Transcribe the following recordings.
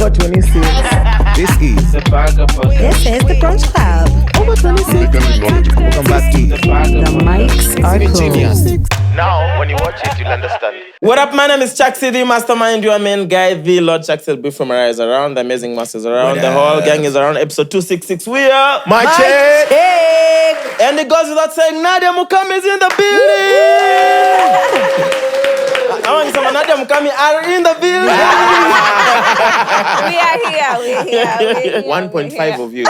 Over 26. This is The Bagger Podcast. This is the Brunch Club. Over 26. Welcome back to The mics are closed. Now, when you watch it, you'll understand. What up, my name is Chaxy, the mastermind, your main guy, the Lord Chaxy. Be from Mariah is around, the amazing Mwass is around, the whole gang is around, episode 266. We are my check. and it goes without saying, NADIA MUKAMI is in the building. I want some NADIA MUKAMI are in the building. We are here. 1.5 of you.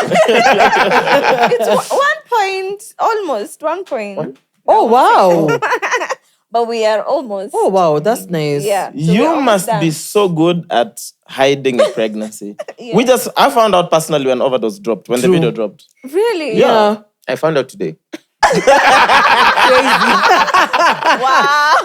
It's 1 point, almost 1 point. Oh, wow. But we are almost. Oh, wow. That's nice. Yeah. So we're You almost must done. be so good at hiding a pregnancy. Yeah. I found out personally when Overdose dropped, when the True. video dropped. Really? Yeah. I found out today. Wow.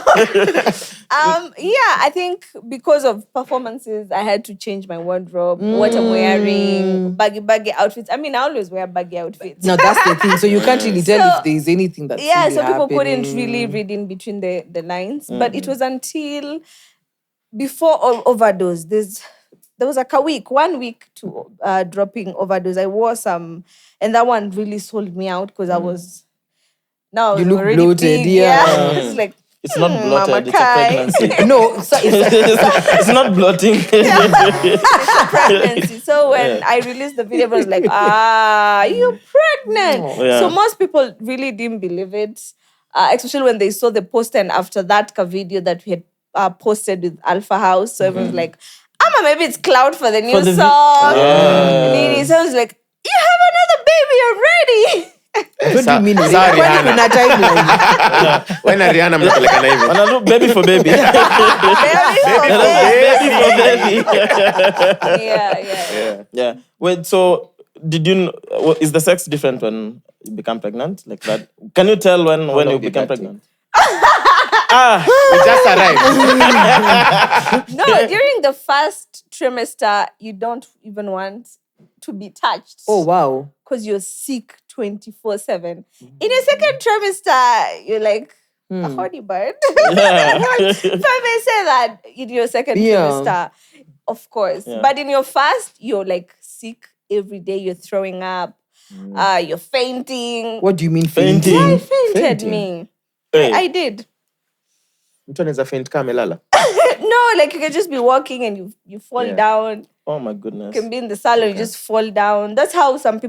I think because of performances, I had to change my wardrobe, what I'm wearing, baggy outfits. I mean, I always wear baggy outfits. No, that's the thing. So you can't really tell So- if there's anything that's Yeah, really so people couldn't happening. really read in between the lines. But it was until before Overdose. There was like 1 week to dropping Overdose. I wore some, and that one really sold me out because I was You look already bloated, big. yeah. It's like It's not Mama bloated, it's a Kai. pregnancy. No, so it's It's not bloating. pregnancy. So when I released the video, I was like, you're pregnant. Yeah. So most people really didn't believe it, especially when they saw the poster and after that video that we had posted with Alpha House. So everyone's like, maybe it's cloud for the new the song. Yeah. Nini, so I was like, you have another baby already. what do you mean? Sorry, When Hannah. in a timeline? When Ariana mnapeleka na hivi. Wanna do baby for baby. Baby for Baby for baby. Yeah. Yeah. Wait, so did you is the sex different when you become pregnant? Like that? Can you tell when long you did become that pregnant? We just arrived. No, during the first trimester, you don't even want to be touched. Oh, wow. Because you're sick 24/7. In your second trimester, you're like a horny bird. If I may say that, in your second Yeah. trimester, of course. Yeah. But in your first, you're like sick every day. You're throwing up. You're fainting. What do you mean Fainting? I fainting? fainted me. Hey. I did. Mtu anaweza faint kama amelala. No, like you can just be walking and you fall Yeah. down. Oh my goodness. You can be in the salon, you just fall down. That's how some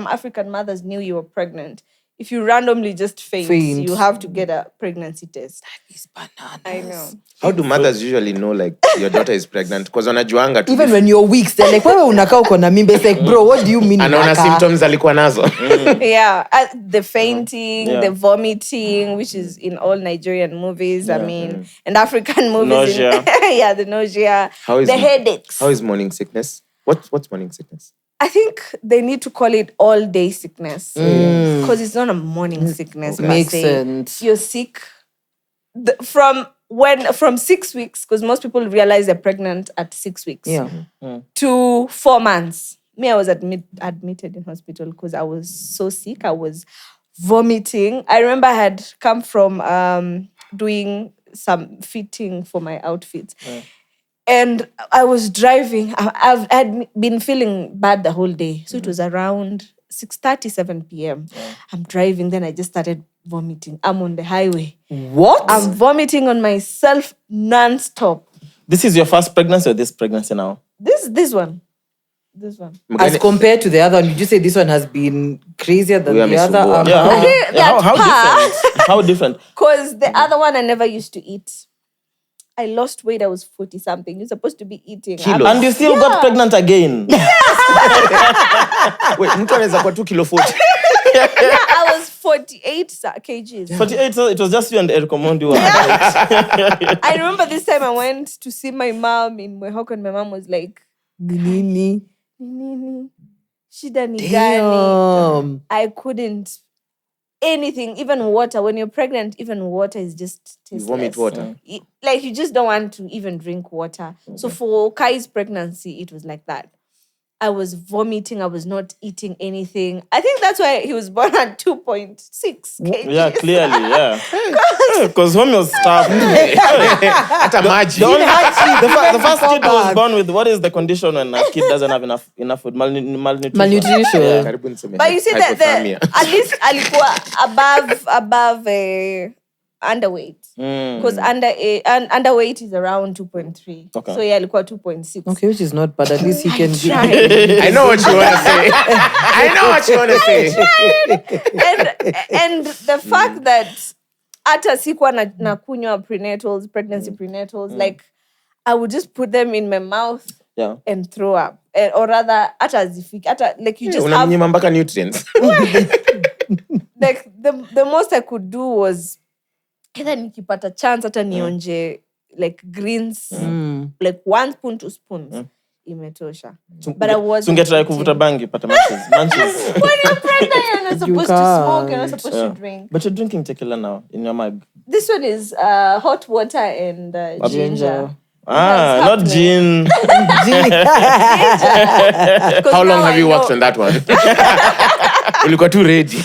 African mothers knew you were pregnant. If you randomly just faint, you have to get a pregnancy test. It's bananas. I know. How do mothers usually know like your daughter is pregnant? Because wanajuanga tu. Even when you're weak, they're like, wewe unakaa uko na mimba. It's like, bro, what do you mean anaona unakaa? symptoms alikuwa nazo. Yeah, the fainting, Yeah. the vomiting, which is in all Nigerian movies, I mean, and African movies. Nausea. The nausea, How is the headaches. How is morning sickness? What's morning sickness? I think they need to call it all-day sickness because it's not a morning sickness. per Makes se. sense. You're sick from 6 weeks, because most people realize they're pregnant at 6 weeks. Yeah. To 4 months. Me, I was admitted in hospital because I was so sick. I was vomiting. I remember I had come from doing some fitting for my outfits. And I was driving. I'd been feeling bad the whole day. So it was around 6:30, 7 p.m. I'm driving. Then I just started vomiting. I'm on the highway. What? I'm vomiting on myself non-stop. This is your first pregnancy or this pregnancy now? This one. As compared to the other one, did you say this one has been crazier than We are the other? misumbua. How different? How different? Because the other one I never used to eat. I lost weight. I was 40-something. You're supposed to be eating. Kilos. And you still got pregnant again? Wait, mtu anaweza kuwa 2 kilo 40. I was 48 kgs. 48, so it was just you and Eric Omondi who were I remember this time I went to see my mom in Mwehoko and my mom was like, Nini? Nini, shida ni gani? Damn. I couldn't anything, even water. When you're pregnant, even water is just You tasteless. vomit water. You just don't want to even drink water. So for Kai's pregnancy, it was like that. I was vomiting. I was not eating anything. I think that's why he was born at 2.6 kgs. Yeah, clearly, yeah. Because home was starved. Hata maji. The first kid was born with, what is the condition when a kid doesn't have enough food? Malnutrition. Malnutrition. Yeah. Karibu niseme But you see that hypothermia. at least alikuwa above underweight. Because underweight is around 2.3. Okay. So yeah, alikuwa 2.6. Okay, which is not bad. At least he can be. I know what you want to say. I know what you want to say. And the fact that hata sikuwa na kunywa prenatals, pregnancy prenatals, like I would just put them in my mouth and throw up. Or rather, like you just have... Unamnyima mpaka nutrients. Like the most I could do was either nikipata chance hata nionje like greens, like 1 spoon, 2 spoons. Imetosha. But I was. So try kuvuta bangi, pata munches. When you're pregnant, you're not supposed to smoke. You're not supposed to drink. But you're drinking tequila now in your mug. This one is hot water and ginger. Not gin. How long have you worked on that one? Ulikuwa too ready.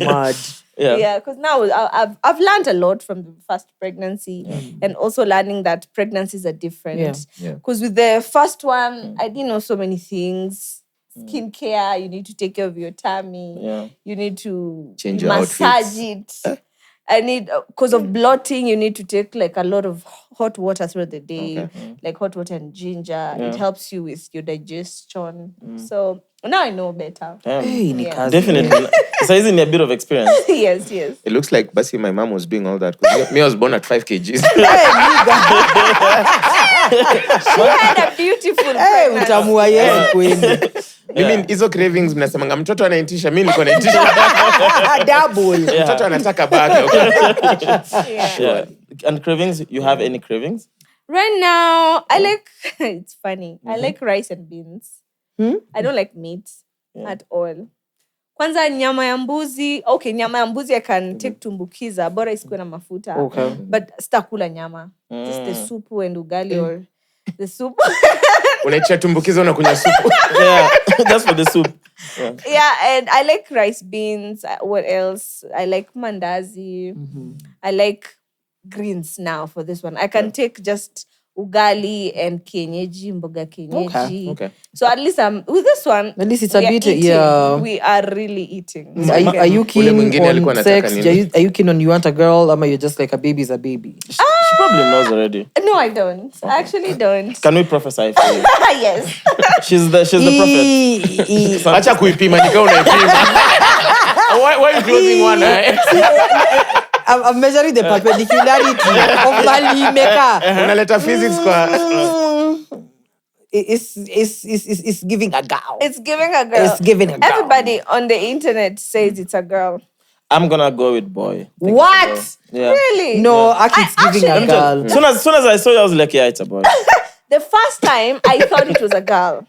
Mad. Yeah, because now I've learned a lot from the first pregnancy and also learning that pregnancies are different. Because with the first one, I didn't know so many things. Skincare, you need to take care of your tummy. You need to change your massage outfits. it. I need, because of bloating, you need to take like a lot of hot water throughout the day, like hot water and ginger. It helps you with your digestion. So now I know better. Hey, definitely. So isn't a bit of experience? Yes. It looks like Basi, my mom was doing all that. Me, I was born at 5 kgs. She had a beautiful pregnancy. Utamua yes kweli. Mimi hizo cravings mnasemanga mtoto anaitisha, mimi niko naitisha. Double. Mtoto anataka burger. Yeah. And cravings, you have any cravings? Right now, I like, it's funny, I like rice and beans. I don't like meat at all. Kwanza nyama ya mbuzi, nyama ya mbuzi I can take tumbukiza, bora isikuwe na mafuta. Okay. But sitakula nyama. Just the soup and ugali or the soup. Unaitisha tumbukiza unakunywa supu. Yeah, that's for the soup. Yeah, and I like rice beans. What else? I like mandazi. I like greens now for this one. I can take just ugali and kienyeji, mboga kienyeji. Okay. So at least with this one, at least it's a bit eating. We are really eating. Are you keen alikuwa on anataka sex? nini? Are you keen on you want a girl? Or you're just like a baby's a baby? She probably knows already. No, I don't. I actually don't. Can we prophesy for you? Yes. She's the prophet. Acha kuipima nika unaipima. Why are you closing one eye? I'm measuring the perpendicularity of Malimeka. Unaleta physics kwa... It's giving a girl. It's giving a girl. It's giving a girl. Everybody on the internet says it's a girl. I'm gonna go with Bwoy. What? Yeah. Really? No, it's giving a girl. Soon as I saw you, I was like, yeah, it's a boy. The first time I thought it was a girl.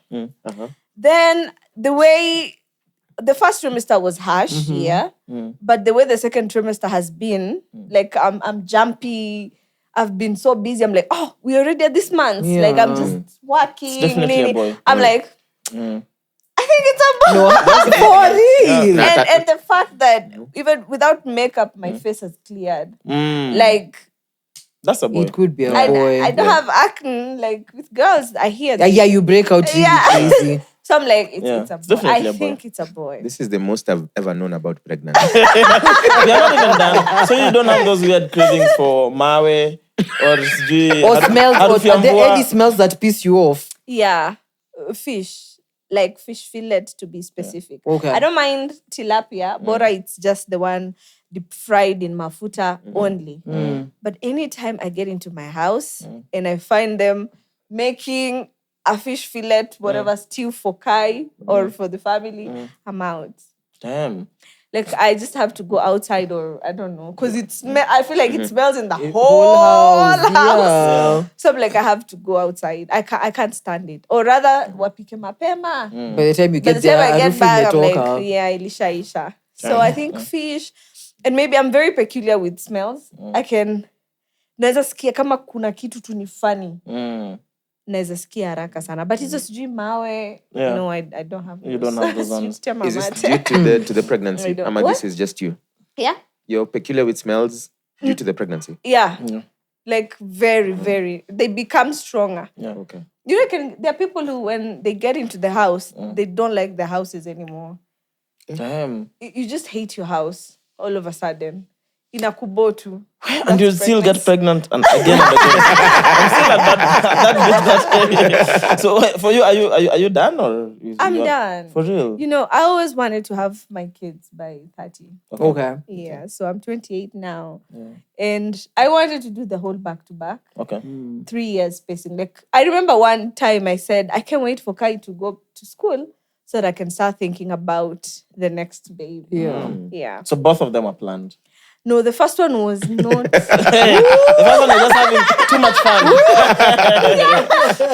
Then the first trimester was harsh, but the way the second trimester has been, like I'm jumpy. I've been so busy. I'm like, we already at this month. Yeah. Like I'm just working. It's definitely a boy. I'm like, I think it's a boy. No, that's for real. And the fact that even without makeup, my face has cleared. Like, that's a boy. It could be a boy. I don't have acne. Like with girls, I hear Yeah, you break out really crazy. So I'm like, it's a boy. I a boy. think it's a boy. This is the most I've ever known about pregnancy. We are not even done. So you don't have those weird cravings for mawe or smells, or are there any smells that piss you off? Yeah, fish. Like fish fillet to be specific. Yeah. Okay. I don't mind tilapia, bora it's just the one deep fried in mafuta only. But anytime I get into my house and I find them making a fish fillet, whatever stew for Kai or for the family, I'm out. Damn. Like I just have to go outside or I don't know. Because I feel like it smells in the whole house. Yeah. So I'm like, I have to go outside. I can't stand it. Or rather, wapike mapema. By the time you By get the time there, I get back, I'm like, yeah. ilisha. So I think fish, and maybe I'm very peculiar with smells. I can, naweza sikia kama kuna kitu tu ni funny. naeza sikia haraka sana. But hizo sijui mawe, no, I don't have those. You don't have those ones. Is this due to the pregnancy? Ama What? this is just you? Yeah. You're peculiar with smells due to the pregnancy? Yeah. Like very, very. They become stronger. Yeah. Okay. You reckon there are people who, when they get into the house, they don't like the houses anymore. Damn. You just hate your house all of a sudden. Inakubotu. And you still get pregnant and again and again. I'm still at that So for you, are you done or? I'm done. For real? You know, I always wanted to have my kids by 30. Okay. Yeah, so I'm 28 now. And I wanted to do the whole back-to-back. Okay. 3 years spacing. Like, I remember one time I said, I can't wait for Kai to go to school so that I can start thinking about the next baby. Yeah. So both of them are planned. No, the first one was not. The first one was just having too much fun.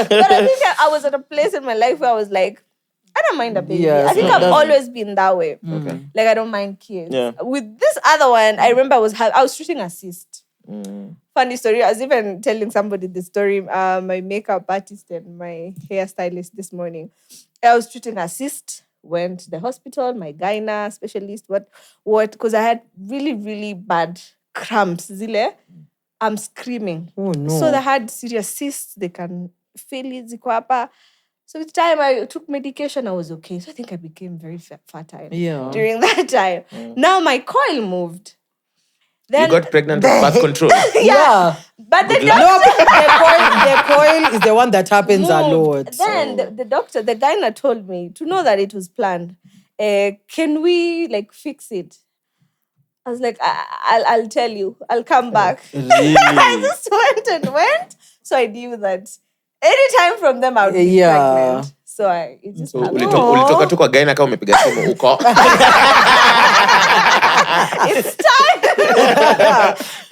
But I think I was at a place in my life where I was like, I don't mind a baby. Yes, I think I've always been that way. Okay. Like, I don't mind kids. Yeah. With this other one, I remember I was treating a cyst. Funny story. I was even telling somebody the story. My makeup artist and my hairstylist this morning. I was treating a cyst. Went to the hospital. My gyna specialist. What? Because I had really, really bad cramps. Zile, I'm screaming. Oh no. So they had serious cysts. They can feel it. Ziko hapa. So each time I took medication, I was okay. So I think I became very fertile during that time. Now my coil moved. Then, You got pregnant with birth control? Yeah. but the No, doctor the coil is the one that happens a lot. Then the doctor, the gyna told me to know that it was planned. Can we like fix it? I was like, I'll tell you. I'll come back. Really? I just went. So I knew that anytime from them I would be pregnant. So it just happened. Ulitoka tu kwa gaina kama umepiga simu uko. It's time.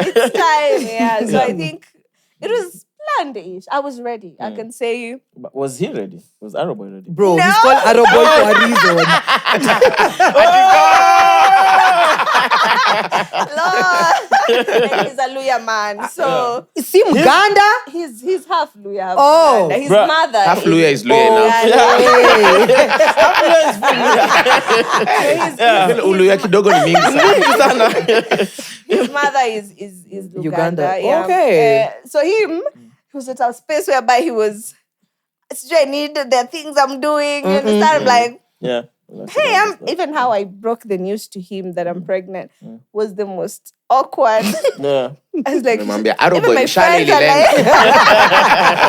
It's time, yeah. So I think it was planned-ish. I was ready. I can say. But was he ready? Was Arrowboy ready? Bro, he's called Arrowboy for a reason. Lord. And he's a Luya man. So Is he Muganda? he's half Luya. Half Oh, Uganda. His bruh. mother. Half Luya is Luya enough. Uluya kidogo ni mingi sana. His mother is Uganda. Yeah. Okay. So he was at a space whereby he was, I need the things I'm doing. You understand? I'm like, Yeah. hey, even how I broke the news to him that I'm pregnant was the most awkward. Yeah. I was like, Namwambia, even Arrowboy, my mshale friends are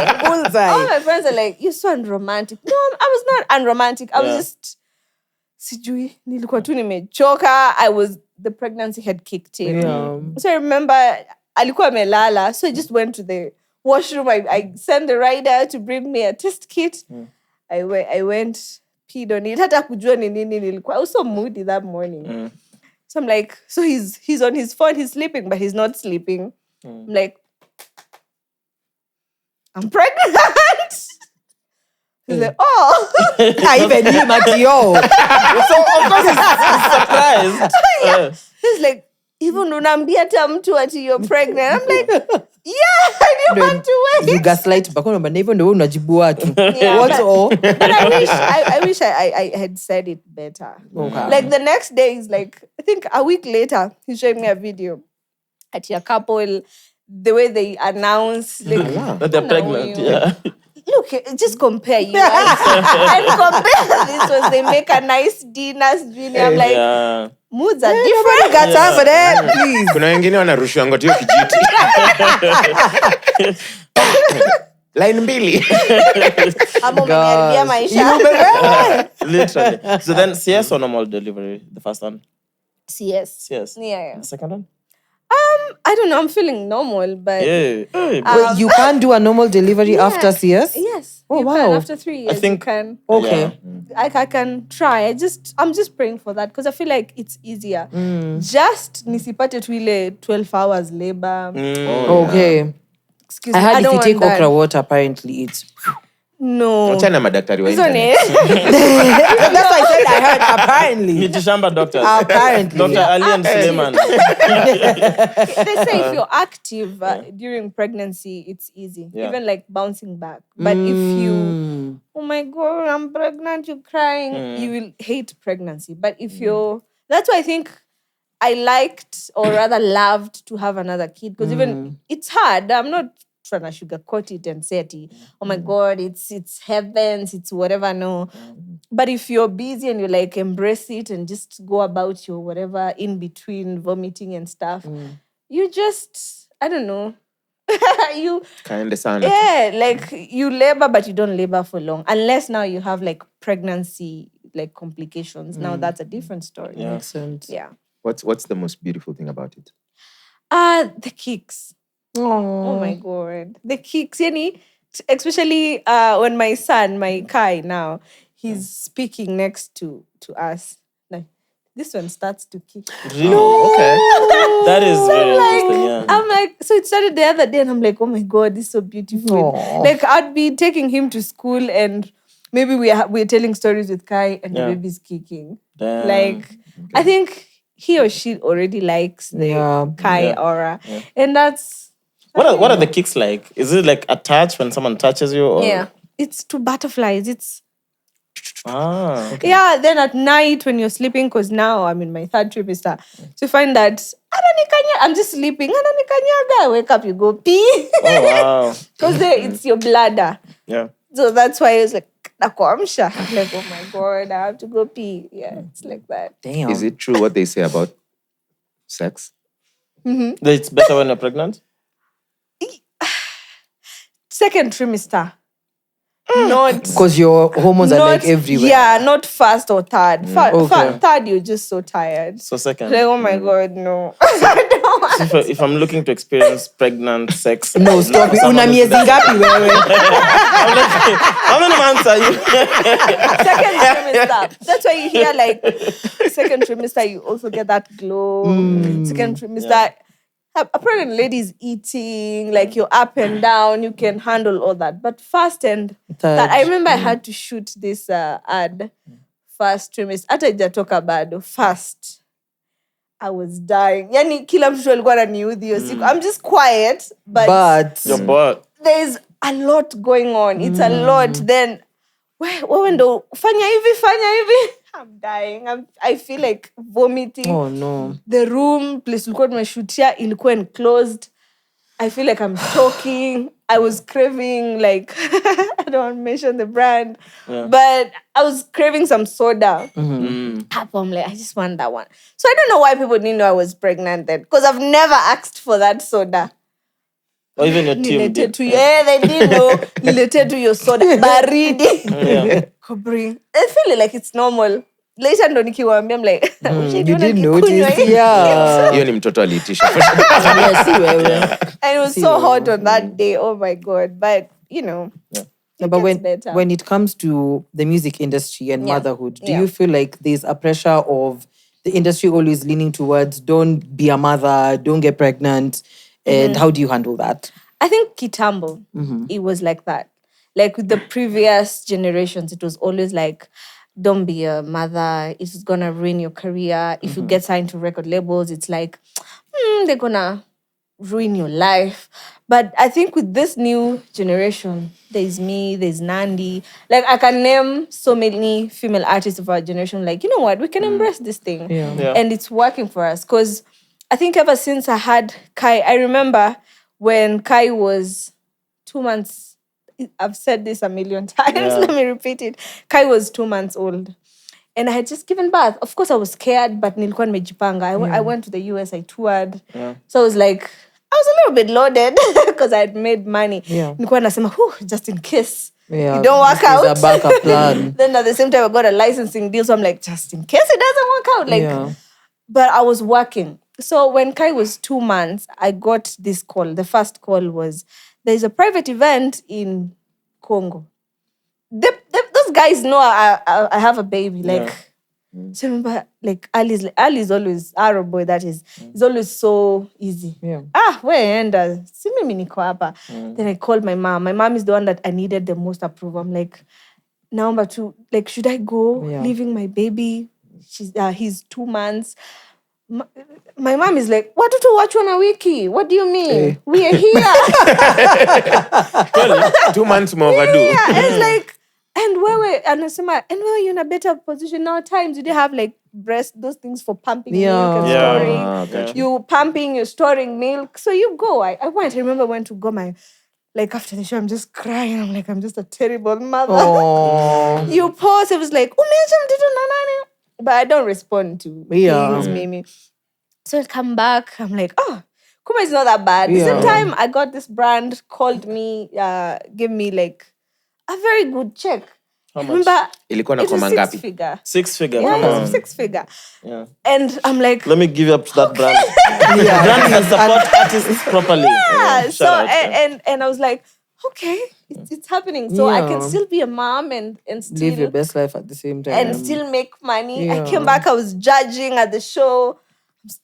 like, Bullseye. all my friends are like, you're so unromantic. No, I was not unromantic. I was just, sijui, nilikuwa tu nimechoka. The pregnancy had kicked in. Yeah. So I remember, alikuwa amelala. So I just went to the washroom. I sent the rider to bring me a test kit. I went, peed on it. Hata kujua ni nini nilikuwa. I was so moody that morning. So I'm like, so he's on his phone, he's sleeping, but he's not sleeping. I'm like, I'm pregnant. He's like, oh. Even him at yo. So of course he's surprised. He's like, even unambia hata mtu ati you're pregnant. I'm like, yeah, I didn't want to wait. You gaslight back on, but even the way unajibu watu. Yeah, What's all? But I wish I had said it better. Okay. Like the next day is like, I think a week later, he showed me a video at your couple, the way they announce, like, That they're pregnant. Yeah. look, just compare you guys. And compare this was they make a nice dinner. I'm like, Yeah. moods are Nobody different. got time for that, please. Kuna wengine wanarushiwa ngotio kijiti. Line mbili. Ama umeniharibia maisha. Literally. So then CS or normal delivery? The first one? CS. CS. Yeah. The second one? I don't know. I'm feeling normal, but Yeah. Hey, Wait, you can't do a normal delivery after CS? yes. Oh, you wow. can. After 3 years, think- you can. Okay. I can try. I'm just praying for that because I feel like it's easier. Just nisipate tu ile 12 hours labor. Okay. Excuse I me. heard if don't you take want that. okra water, apparently it's... No. Wachana madaktari wa Hizo ni- internet. That's why I said I heard apparently. Mitishamba doctors. Apparently. Dr. Ali and Suleiman. They say if you're active during pregnancy, it's easy. Yeah. Even like bouncing back. But if you, oh my God, I'm pregnant, you're crying, you will hate pregnancy. But if you're, that's why I think I liked or rather loved to have another kid because even it's hard. I'm not trying to sugarcoat it and say, oh my God, it's heavens, it's whatever. No. But if you're busy and you like embrace it and just go about your whatever in between vomiting and stuff, you just, I don't know. You Kaende sana. yeah, like you labor, but you don't labor for long. Unless now you have like pregnancy, like complications. Now that's a different story. Yeah. Makes sense. Yeah. What's the most beautiful thing about it? The kicks. Oh my God. The kicks. Yani, especially when my son, my Kai now, he's speaking next to us. Like, this one starts to kick. Really? Okay. That is very interesting, yeah. I'm like, so it started the other day and I'm like, oh my God, this is so beautiful. Aw. Like I'd be taking him to school and maybe we're telling stories with Kai and the baby's kicking. Damn. Like, I think he or she already likes the Kai aura. And that's... What are the kicks like? Is it like a touch when someone touches you? Or? Yeah. It's to butterflies. It's... Ah. Okay. Yeah, then at night when you're sleeping, because now I'm in my third trimester, so you find that I'm just sleeping. I wake up, you go pee. Oh, wow. Because it's your bladder. Yeah. So that's why I was like, nakuamsha. Like, oh my God, I have to go pee. Yeah, it's like that. Damn. Is it true what they say about sex? That it's better when you're pregnant? Second trimester. Not... Because your hormones are like everywhere. Yeah, not first or third. Okay. Third, you're just so tired. So second. Like, oh my God, no. I don't want. So if I'm looking to experience pregnant sex... No, stop it. Una miezi ngapi wewe? I'm not going to answer you. Second trimester. That's why you hear like second trimester, you also get that glow. Second trimester, a pregnant lady is eating, like you're up and down, you can handle all that. But first and third, I remember I had to shoot this ad. First trimester. Hata ijatoka bado. First. I was dying. Yani kila mtu alikuwa ananiudhi hiyo siku. I'm just quiet, but Your butt. there's a lot going on. It's a lot. Then, wewe ndo fanya hivi. I'm dying. I feel like vomiting. Oh no. The room, place ulikuwa tumeshutia ilikuwa enclosed. I feel like I'm choking. I was craving like, I don't want to mention the brand, but I was craving some soda. I'm like, I just want that one. So I don't know why people didn't know I was pregnant then, because I've never asked for that soda. Or even your team did. Yeah, they didn't know. Related to your soda. Baridi. Bring. I feel like it's normal. Later ndo nikiwaambia, I'm like, You didn't notice. Yeah. Hiyo ni mtoto aliitisha. Yeah, see wewe. And it was so hot on that day. Oh my God. But, you know. No, but gets better. when it comes to the music industry and motherhood, do you feel like there's a pressure of the industry always leaning towards don't be a mother, don't get pregnant? And how do you handle that? I think Kitambo, it was like that. Like with the previous generations, it was always like, don't be a mother. It's going to ruin your career. If you get signed to record labels, it's like, they're going to ruin your life. But I think with this new generation, there's me, there's Nandi. Like, I can name so many female artists of our generation. Like, you know what? We can embrace this thing. Yeah. And it's working for us. Because I think ever since I had Kai, I remember when Kai was 2 months. I've said this a million times. Let me repeat it. Kai was 2 months old. And I had just given birth. Of course, I was scared, but nilikuwa nimejipanga. I went to the US, I toured. So I was like, I was a little bit loaded because I had made money. Nilikuwa nasema, just in case. You don't work out. There's a backup plan. Then at the same time, I got a licensing deal. So I'm like, just in case it doesn't work out. Like, but I was working. So when Kai was 2 months, I got this call. The first call was, there's a private event in Congo. Those guys know I have a baby. Like, So I remember, like, Ali's always, Arrow boy, that is always so easy. Yeah. Where enda? See me niko hapa. Then I called my mom. My mom is the one that I needed the most approval. I'm like, number 2, like, should I go leaving my baby? He's 2 months. My mom is like, what do watch on a wiki? What do you mean? We are here. Well, 2 months more overdue. Yeah, it's like, and where you're in a better position now. Times you didn't have like those things for pumping milk and storing. Gotcha. You pumping, you're storing milk. So you go. I remember when to go like after the show, I'm just crying. I'm like, I'm just a terrible mother. Oh. You pause. It was like, but I don't respond to things, Mimi. So I come back. I'm like, Kuma is not that bad. The same time, I got this brand, called me, gave me like a very good check. How much? Remember, Ilikuwa na it was kwa 6 mangapi? figure. 6 figure. Yeah, Come it on. was 6 figure. Yeah. And I'm like, Let me give you up to that brand. Brand that support artists properly. yeah. So Shout out, and I was like, okay, it's happening. So I can still be a mom and still Live your best life at the same time. and still make money. Yeah. I came back, I was judging at the show.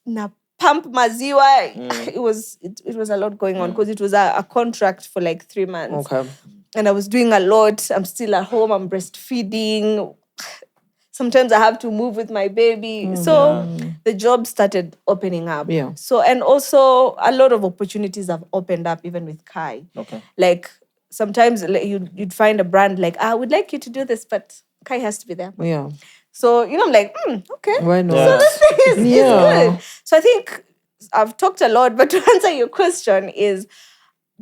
Na pump maziwa. It was a lot going on because it was a contract for like 3 months. Okay. And I was doing a lot. I'm still at home. I'm breastfeeding. Sometimes I have to move with my baby. So the job started opening up. Yeah. So, and also a lot of opportunities have opened up even with Kai. Okay. Like sometimes you'd find a brand like, I would like you to do this, but Kai has to be there. Yeah. So, I'm like, okay. Why not? Yeah. So this thing is good. So I think I've talked a lot, but to answer your question is,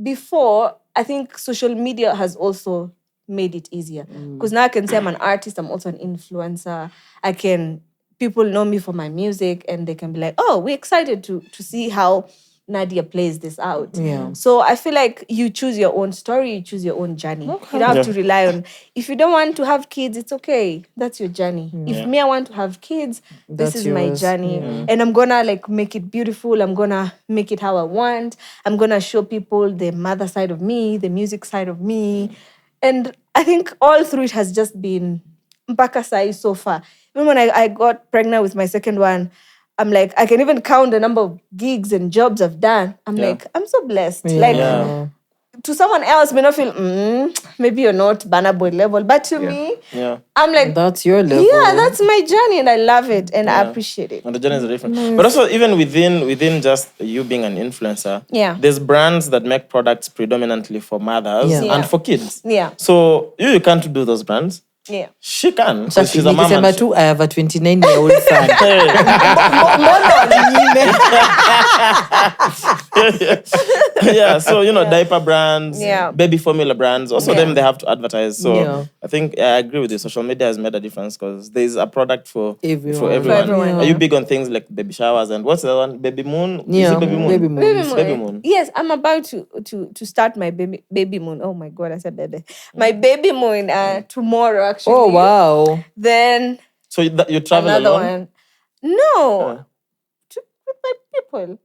before, I think social media has also made it easier. Because now I can say I'm an artist, I'm also an influencer. People know me for my music and they can be like, oh, we're excited to see how Nadia plays this out. Yeah. So I feel like you choose your own story, you choose your own journey. You don't have to rely on, if you don't want to have kids, it's okay. That's your journey. If me, I want to have kids, this is my journey. And I'm gonna like make it beautiful. I'm gonna make it how I want. I'm gonna show people the mother side of me, the music side of me. And I think all through it has just been mpaka sai so far. Even when I got pregnant with my second one, I'm like, I can even count the number of gigs and jobs I've done. I'm like, I'm so blessed. Like, to someone else may not feel, maybe you're not Banner Boy level. But to me, I'm like, that's your level. Yeah, that's my journey and I love it and I appreciate it. And the journeys are different. But also, even within just you being an influencer, there's brands that make products predominantly for mothers and for kids. Yeah. So you can't do those brands. Yeah. She can. So She's a mom. December 2, I have a 29-year-old son. So, diaper brands, baby formula brands, also them, they have to advertise. So I think I agree with you. Social media has made a difference because there's a product for everyone. Are you big on things like baby showers and what's the other one? Baby moon? Yeah, Is it baby moon? Baby moon. Yes, I'm about to start my baby moon. Oh my God, I said baby. My baby moon tomorrow, actually. Oh, wow. Then so you travel another alone? one. No. With my people.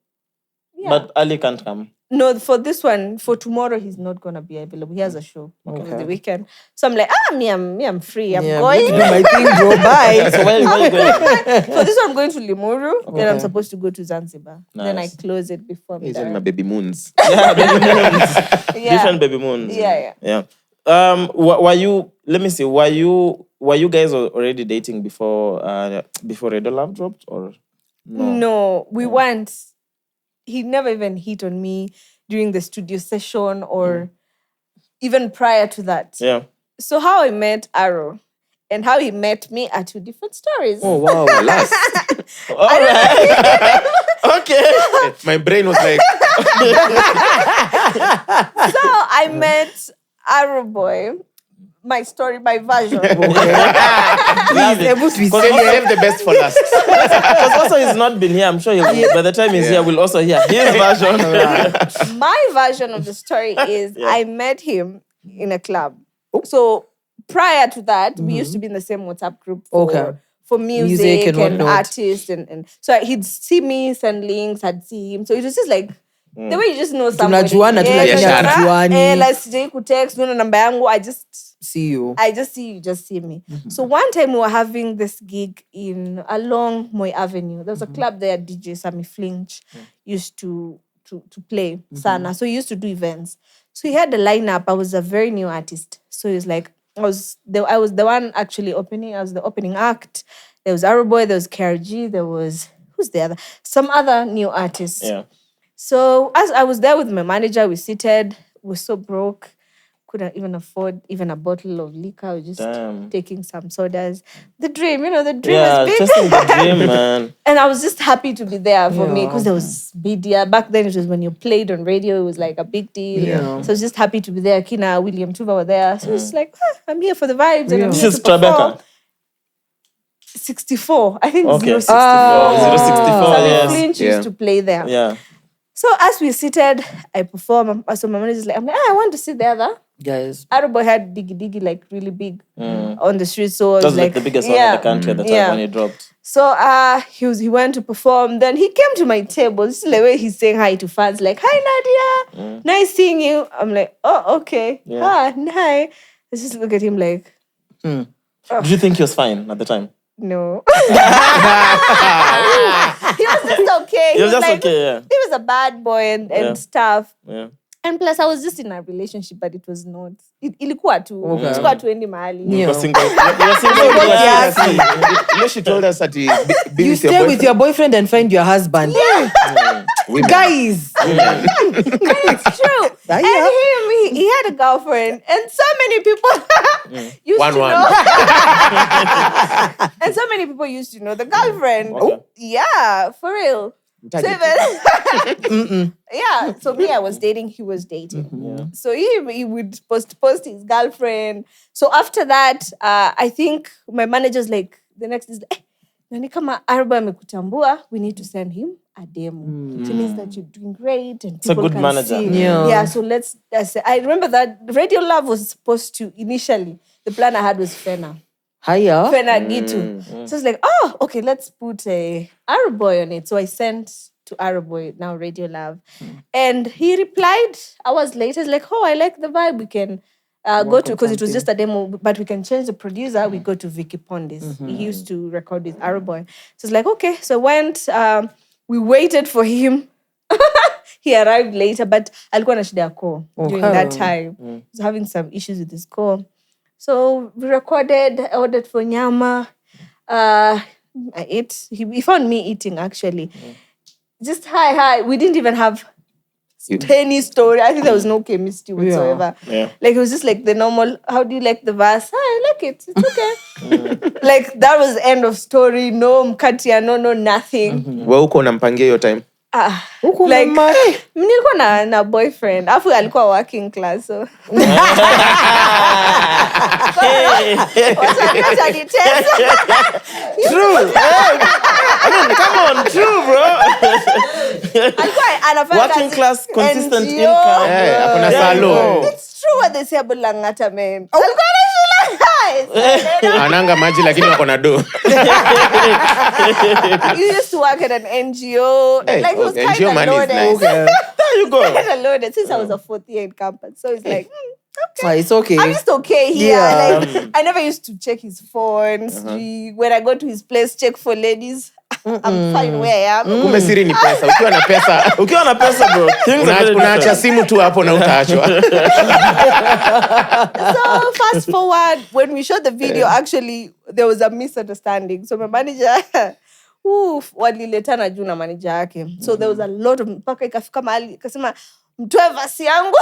Yeah. But Ali can't come. No, for this one, for tomorrow, he's not going to be available. He has a show over the weekend. So I'm like, I'm free. I'm going. Do my thing, bro. Bye. So where are you going? For this one, I'm going to Limuru. Then I'm supposed to go to Zanzibar. Nice. Then I close it before I'm These are done. my baby moons. Yeah, baby moons. Yeah. Different baby moons. Yeah. Were you? Let me see. Were you guys already dating before Radio Love dropped or no? No, we weren't. He never even hit on me during the studio session or even prior to that. Yeah. So how I met Arrow and how he met me are two different stories. Oh, wow. Last. All right. Okay. My brain was like, So I met Arrow Boy. My story, my version. He's able to be save the best for last. Because also he's not been here. I'm sure by the time he's here, we'll also hear his version. My version of the story is I met him in a club. So prior to that, we used to be in the same WhatsApp group for music and whatnot. artists. And so he'd see me, send links, I'd see him. So it was just like, The way you just know somebody. Tunajuana, let's text, no number yangu. I just see you. I just see you, just see me. So one time we were having this gig along Moy Avenue. There was a club there, DJ Sammy Flinch used to play sana. So he used to do events. So he had the lineup. I was a very new artist. So he was like, I was the one actually opening. I was the opening act. There was Bwoy, there was KRG, there was some other new artists. Yeah. So as I was there with my manager, we seated, we were so broke, couldn't even afford even a bottle of liquor. We were just taking some sodas. The dream, the dream was big. Chasing the dream, man. And I was just happy to be there for me because there was media. Back then, it was when you played on radio, it was like a big deal. Yeah. So I was just happy to be there. Kina, William Tuva were there. So it's like, I'm here for the vibes. And I'm This here is to perform. Tribeca. 64. I think Okay. 064. 064, yes. Flinch used to play there. Yeah. So as we seated, I perform. So my manager's like, I want to sit there. Guys. Bwoy had diggy like really big on the street. So That was like the biggest one in the country at the time when he dropped. So he went to perform. Then he came to my table. This is the way he's saying hi to fans, like, "Hi Nadia, nice seeing you." I'm like, "Oh, okay. Yeah. Hi." I just look at him like, Did you think he was fine at the time? no. He was just okay. He was just like, okay, yeah. He was a bad boy and stuff. Yeah. And plus, I was just in a relationship, but it was not. Ilikuwa tu. Ilikuwa tu endi mahali. You were single. You were single. She told us that you stay with your boyfriend and find your husband. Yeah. Guys. It's true. And he had a girlfriend. And so many people used to know. And so many people used to know the girlfriend. Okay. Yeah, for real. So yeah, so me, I was dating, he was dating. So he would post his girlfriend. So after that, I think my manager's like, the next is, nani kama Bwoy amekutambua, we need to send him a demo. It means that you're doing great and people a good can manager. see. Yeah. So I remember that Radio Love was supposed to, initially, the plan I had was Fena. Hiya. Fena Gitu. So it's like, oh, okay, let's put a Bwoy on it. So I sent to Bwoy, now Radio Love. And he replied hours later, like, oh, I like the vibe. We can go to, because it was just a demo, but we can change the producer. We go to Vicky Pondis. He used to record with Bwoy. So it's like, okay. So went, we waited for him. He arrived later, but alikuwa na shida ya core during that time. He was having some issues with his core. So we recorded, I ordered for nyama. I ate. He found me eating, actually. Just hi. We didn't even have any story. I think there was no chemistry whatsoever. Yeah. Like, it was just like the normal, how do you like the verse? I like it. It's okay. Like, that was the end of story. No mkatia, no nothing. Wewe uko unampangia hiyo time? Like, nilikuwa na boyfriend. Afu alikuwa working class, so. True. Come on, true, bro. Working class, consistent income. Hakuna salo. It's true what they say about Langata, man. Ananga maji lakini wako na do. You used to work at an NGO. Hey, like, it was kind NGO of money is loaded. nice. There you go. Kind of loaded since I was a fourth year in campus. So it's like, okay. It's okay. I'm just okay here. Yeah. Like, I never used to check his phone. When I go to his place, check for ladies. I'm fine where I am. Kumbe siri ni pesa. Ukiwa na pesa, bro. Unaacha simu tu hapo na utaachwa. So fast forward, when we shot the video, actually, there was a misunderstanding. So my manager, waliletana juu na manager yake. So there was a lot of, mpaka ikafika mahali, kasema, mtoe vasi yangu.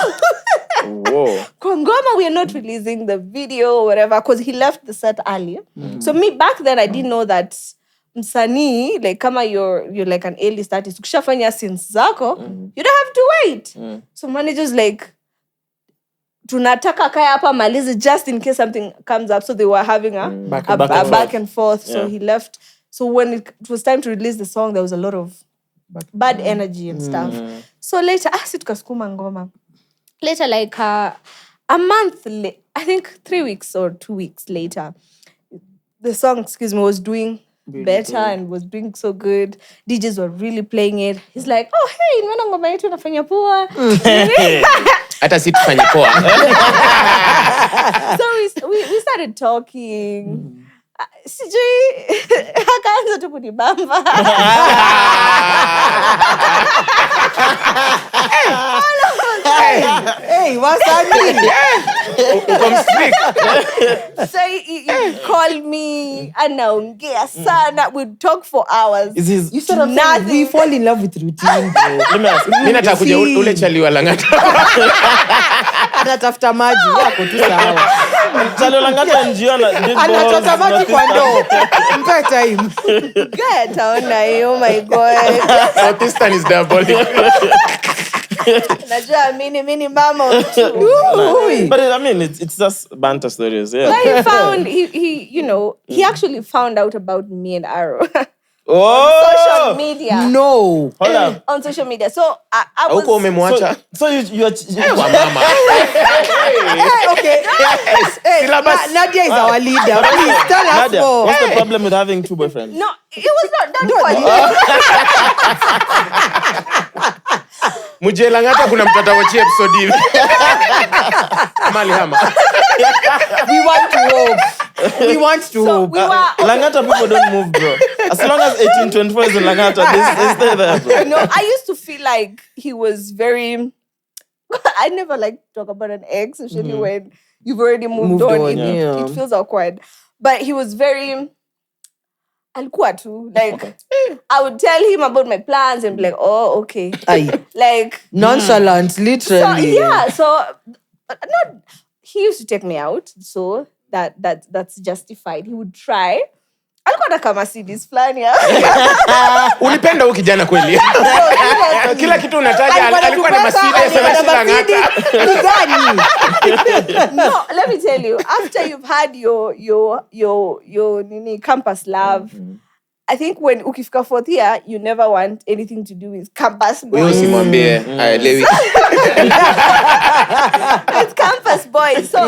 Kwa ngoma, we are not releasing the video or whatever, because he left the set early. So me, back then, I didn't know that msanii, like, kama you're like an A-list artist, ukishafanya scenes zako, you don't have to wait. So managers like, tunataka kaya hapa malizi just in case something comes up. So they were having a back and forth. So he left. So when it was time to release the song, there was a lot of bad energy and stuff. So later, tukasukuma ngoma. Later, like a month, I think 3 weeks or 2 weeks later, the song, was doing better and was doing so good. DJs were really playing it. He's like, oh, hey, nimeona ngoma yetu inafanya poa. Hata si tufanye poa. So we started talking. Sijui akaanza tu kunibamba. Hey, what's happening? So he called me anaongea sana. We'd talk for hours. You said nothing. We fall in love with routine, bro. Let me ask. Mimi nataka kuja ule chali wa Langata. Anatafuta maji yako tu sawa. Chali wa Langata njiona. Anatafuta maji kwa ndoo. Mpe time. Get on oh my God. Southeastern is diabolic. Najua mini mama. But I mean, it's just banter stories, yeah. But he actually found out about me and Arrow. Oh! On social media. No. Hold on. On social media. So I was... Huko umemwacha. So you're Wa mama. Okay. Hey, Nadia is our leader. Please tell us Nadia, more. what's the problem with having two boyfriends? No, it was not that one. Muje Langata kuna mtata watch episode hivi. Mali hama. We want to hope. Langata people don't move, bro. As long as 1824 is in Langata, they stay there, bro. No, I used to feel like he was very... I never like to talk about an ex, especially when you've already moved on. It feels awkward. But he was very... Alikuwa tu. Like, I would tell him about my plans and be like, oh, okay. Like... Nonchalant, literally. He used to take me out, so that's justified. He would try. Alikuwa na kama CDs fulani. Ulipenda huyu kijana kweli. Kila kitu unataja alikuwa na Mercedes na Langata. No, let me tell you, after you've had your campus love, I think when ukifika 4th year, you never want anything to do with campus boys. Wewe usimwambie Lewi. It's campus boys. So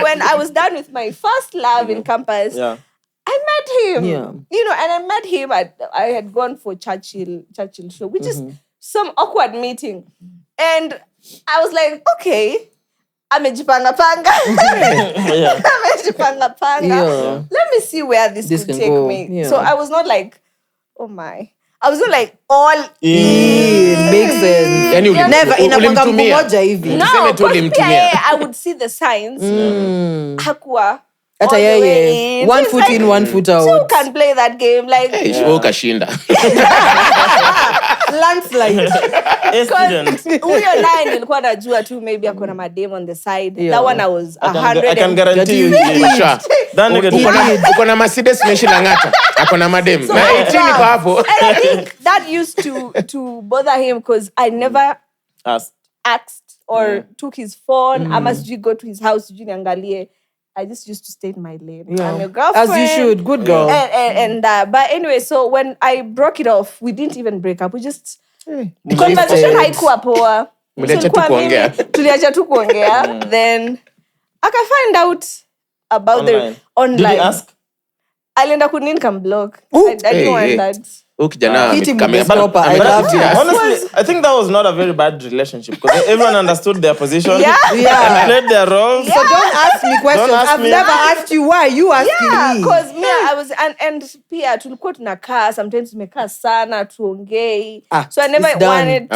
when I was done with my first love in campus, I met him. And I met him I had gone for Churchill show, which is some awkward meeting. And I was like, okay, amejipanga panga. Let me see where this could take me. So I was not like, oh my. I was not like all in. Makes sense. Never inakwanga mmoja hivi. No, I would see the signs. Hakuwa. Hata yeye. One foot in, one foot out. So you can play that game like. Wewe kashinda. Landslide. Huyo naye nilikuwa najua tu maybe akona madem on the side. That one I was 100. I can guarantee you. Sure. Uko na Mercedes meshi Langata. Akona madem. Na 18 kwa hapo. And I think that used to bother him because I never asked or took his phone. I must go to his house to niangalie. I just used to stay in my lane. I'm your girlfriend. As you should. Good girl. But anyway, so when I broke it off, we didn't even break up. We just... Conversation haikuwa poa. Tuliacha tu kuongea. Then, I can find out about online. The online. Did you ask? Alienda kunini block. I didn't want that. Honestly, I think that was not a very bad relationship because everyone understood their position and played their roles. So don't ask me questions. I've never asked you why. You asking me. Because me, I was and pia tulikuwa tunakaa sometimes tumekaa sana tuongei. So I never wanted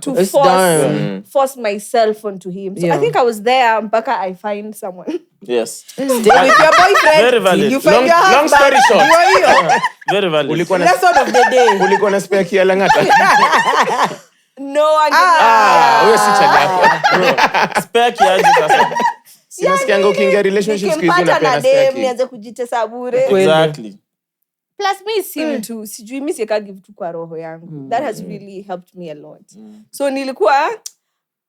to force myself onto him. So I think I was there mpaka I find someone. Yes. Stay with your boyfriend. Very valid. You find your husband. Long story short. Very valid. Last word of the day. Ulikuwa na spare kia Langata. No, wewe si chali yako. Spare kia sasa. Sinasikianga ukiingia relationship siku hizi unapenda spare kia. Nianze kujitesa bure. Exactly. Plus me seem to sijui mimi sika give tu kwa roho yangu. That has really helped me a lot. So nilikuwa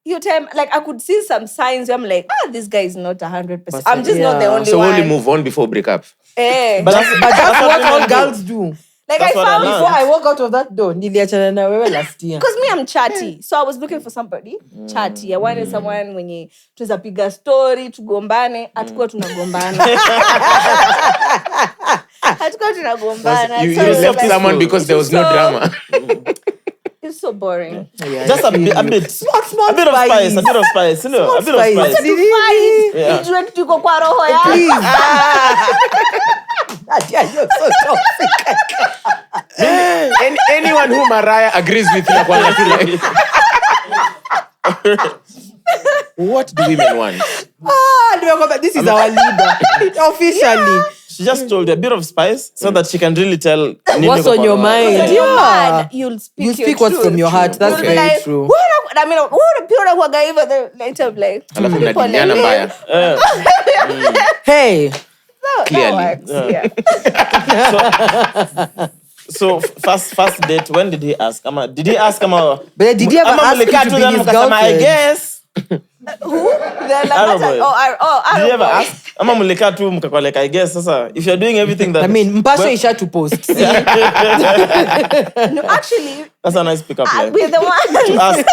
your time, like I could see some signs where I'm like, this guy is not 100%. I'm just not the only so one. So only move on before break up. But that's what all girls do. Like that's I found before I walk out of that door, niliachana na wewe last year. Because me, I'm chatty. So I was looking for somebody chatty. I wanted someone mwenye tuweza piga story, tugombane, atakuwa tunagombana. You left someone because there was no drama. It's so boring. Yeah, Just a bit. small A bit of spice. A bit of spice. You know, a bit of spice. Tuko kwa roho ya. You're so toxic. Anyone who Mariah agrees with you, what do women want? This is our leader. Officially. She just told you a bit of spice so that she can really tell What's on your mind. When you're mad, you'll speak what's from your heart. That's You'll be very like, true. I mean, later like, Alafu mnadiliana mbaya. Hey. Clearly. So first date, when did he ask? Did he ask But did he ever ask you to be his girlfriend? I guess. Who? Did you ever ask? I guess. Sasa, if you're doing everything that... I mean, Mpasho Isha to post. No, actually... That's a nice pickup line. We're the ones... to ask.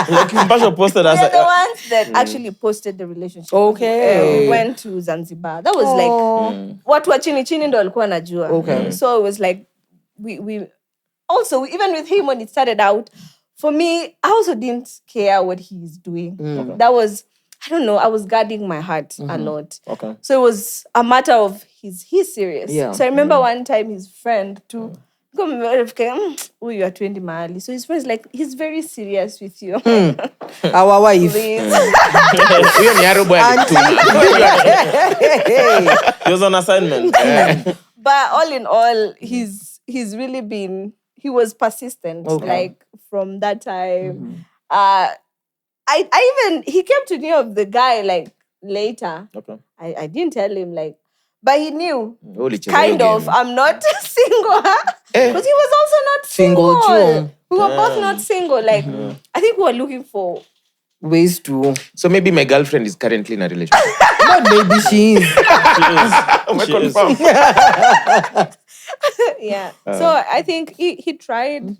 Like, Mpasho posted us... We're the ones that actually posted the relationship. Okay. We went to Zanzibar. That was like... Watu wa chini chini ndo walikuwa najua. Okay. So it was like... We also, even with him when it started out, for me, I also didn't care what he's doing. Okay. That was, I don't know, I was guarding my heart a lot. Okay. So it was a matter of he's serious. Yeah. So I remember one time his friend too, you are 20 mahali. So his friend's like, he's very serious with you. Our wife. Please. Huyo ni Arrow boy alituma. He was on assignment. But all in all, he's really been, he was persistent. Okay. Like from that time. He came to know of the guy like later. Okay. I didn't tell him like, but he knew Kind of I'm not single, because he was also not single. Single too. We were both not single. Like I think we were looking for ways to... So maybe my girlfriend is currently in a relationship. Not maybe she is. She is. yeah. So I think he tried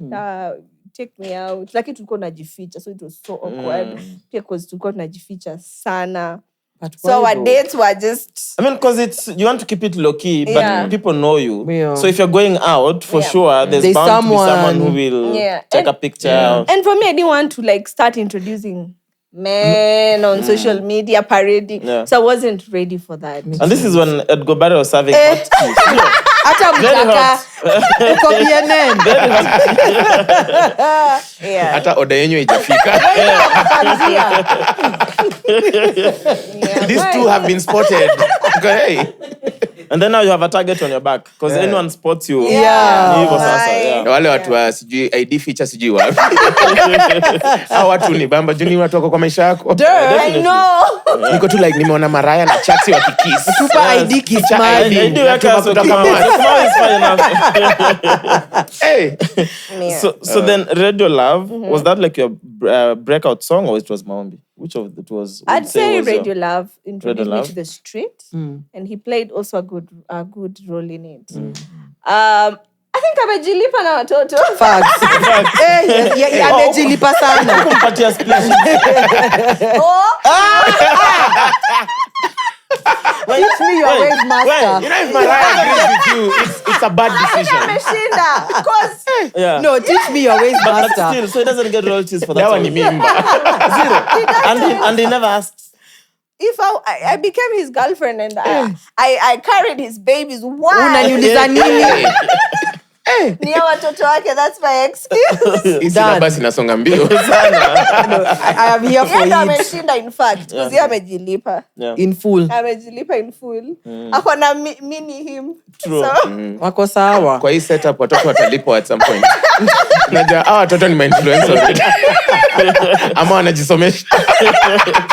take me out. Like tulikuwa tunajificha, so it was so awkward. Because tulikuwa tunajificha sana. So our dates were just... I mean, because you want to keep it low-key, but people know you. Yeah. So if you're going out, for sure, there's bound to be someone who will take a picture. And for me, I didn't want to like start introducing men on social media, parading. Yeah. So I wasn't ready for that. And this is when Edgar Barry was serving hot tea. Hata order yenyu haijafika. These two have been spotted. Okay. And then now you have a target on your back because anyone spots you. Wale watu wa sijui ID feature sijui wapi. Hao watu ni bamba juni watu wako kwa maisha yako. I know. Niko tu like nimeona Mariah na Chaxy wakikiss. Super ID kiss man. I do Small is fine enough. Hey. So then Radio Love, was that like your breakout song or it was Maombi? Which of it was? I'd say Radio Love introduced me Love? to the street, and he played also a good role in it. I think amejilipa na watoto. Facts. Amejilipa sana. Kumpatia splash. Teach me your ways, master. You know if Mariah agrees with you, it's a bad decision. Ameshinda. Because no, teach me your ways, But master. still, so he doesn't get royalties for that. That one ni mimba. And he never asked. if I became his girlfriend and I carried his babies, why? Unaniuliza nini? Ni ya watoto wake, that's my excuse. Hii syllabus inasonga mbio. I am here for Yeye it. ameshinda in fact, because yeye amejilipa. In full. Amejilipa in full. Akona mini him. True. So, Wako sawa. Kwa hii setup watoto watalipwa at some point. Unajua hawa watoto ni ma-influencers. Ama wanajisomesha.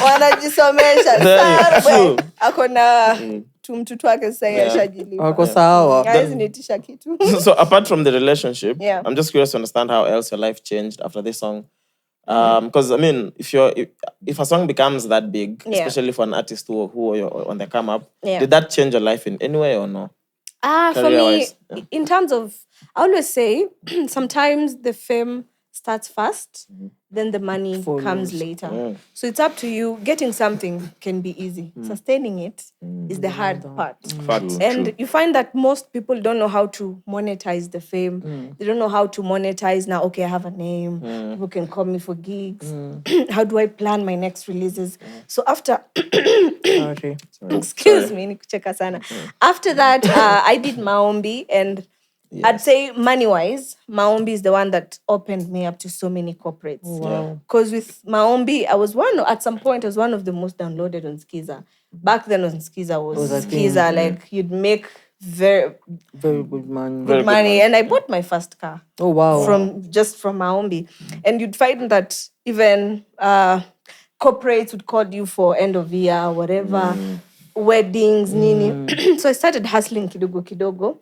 wanajisomesha. True. Akona mtoto wake sasa yashajilipa. Wako sawa. Guys, nitisha kitu. So apart from the relationship, Yeah. I'm just curious to understand how else your life changed after this song. Because I mean, if a song becomes that big, especially for an artist who are on the come up, did that change your life in any way or no? For me, in terms of, I always say, sometimes the fame starts first, then the money comes later. So it's up to you. Getting something can be easy. Sustaining it is the hard part. And you find that most people don't know how to monetize the fame. They don't know how to monetize now. Okay, I have a name. People can call me for gigs. How do I plan my next releases? So after... Excuse me, nikucheka sana. After that, I did Maombi, and I'd say money-wise, Maombi is the one that opened me up to so many corporates. Because with Maombi, at some point, I was one of the most downloaded on Skiza. Back then on Skiza was Skiza, like you'd make very good money. Good money. And I bought my first car. Oh, wow. From Maombi. And you'd find that even corporates would call you for end of year, whatever, weddings, nini. So I started hustling kidogo kidogo.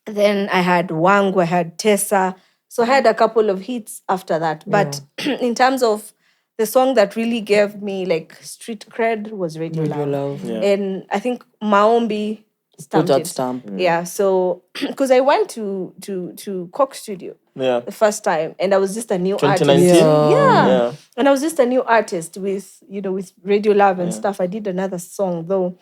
Then I had Wangu, I had Tessa. So I had a couple of hits after that. But in terms of the song that really gave me like street cred was Radio Love. Yeah. And I think Maombi stamped it. Yeah, so because I went to Coke Studio the first time, and I was just a new artist. 2019? Yeah. And I was just a new artist with Radio Love and stuff. I did another song though,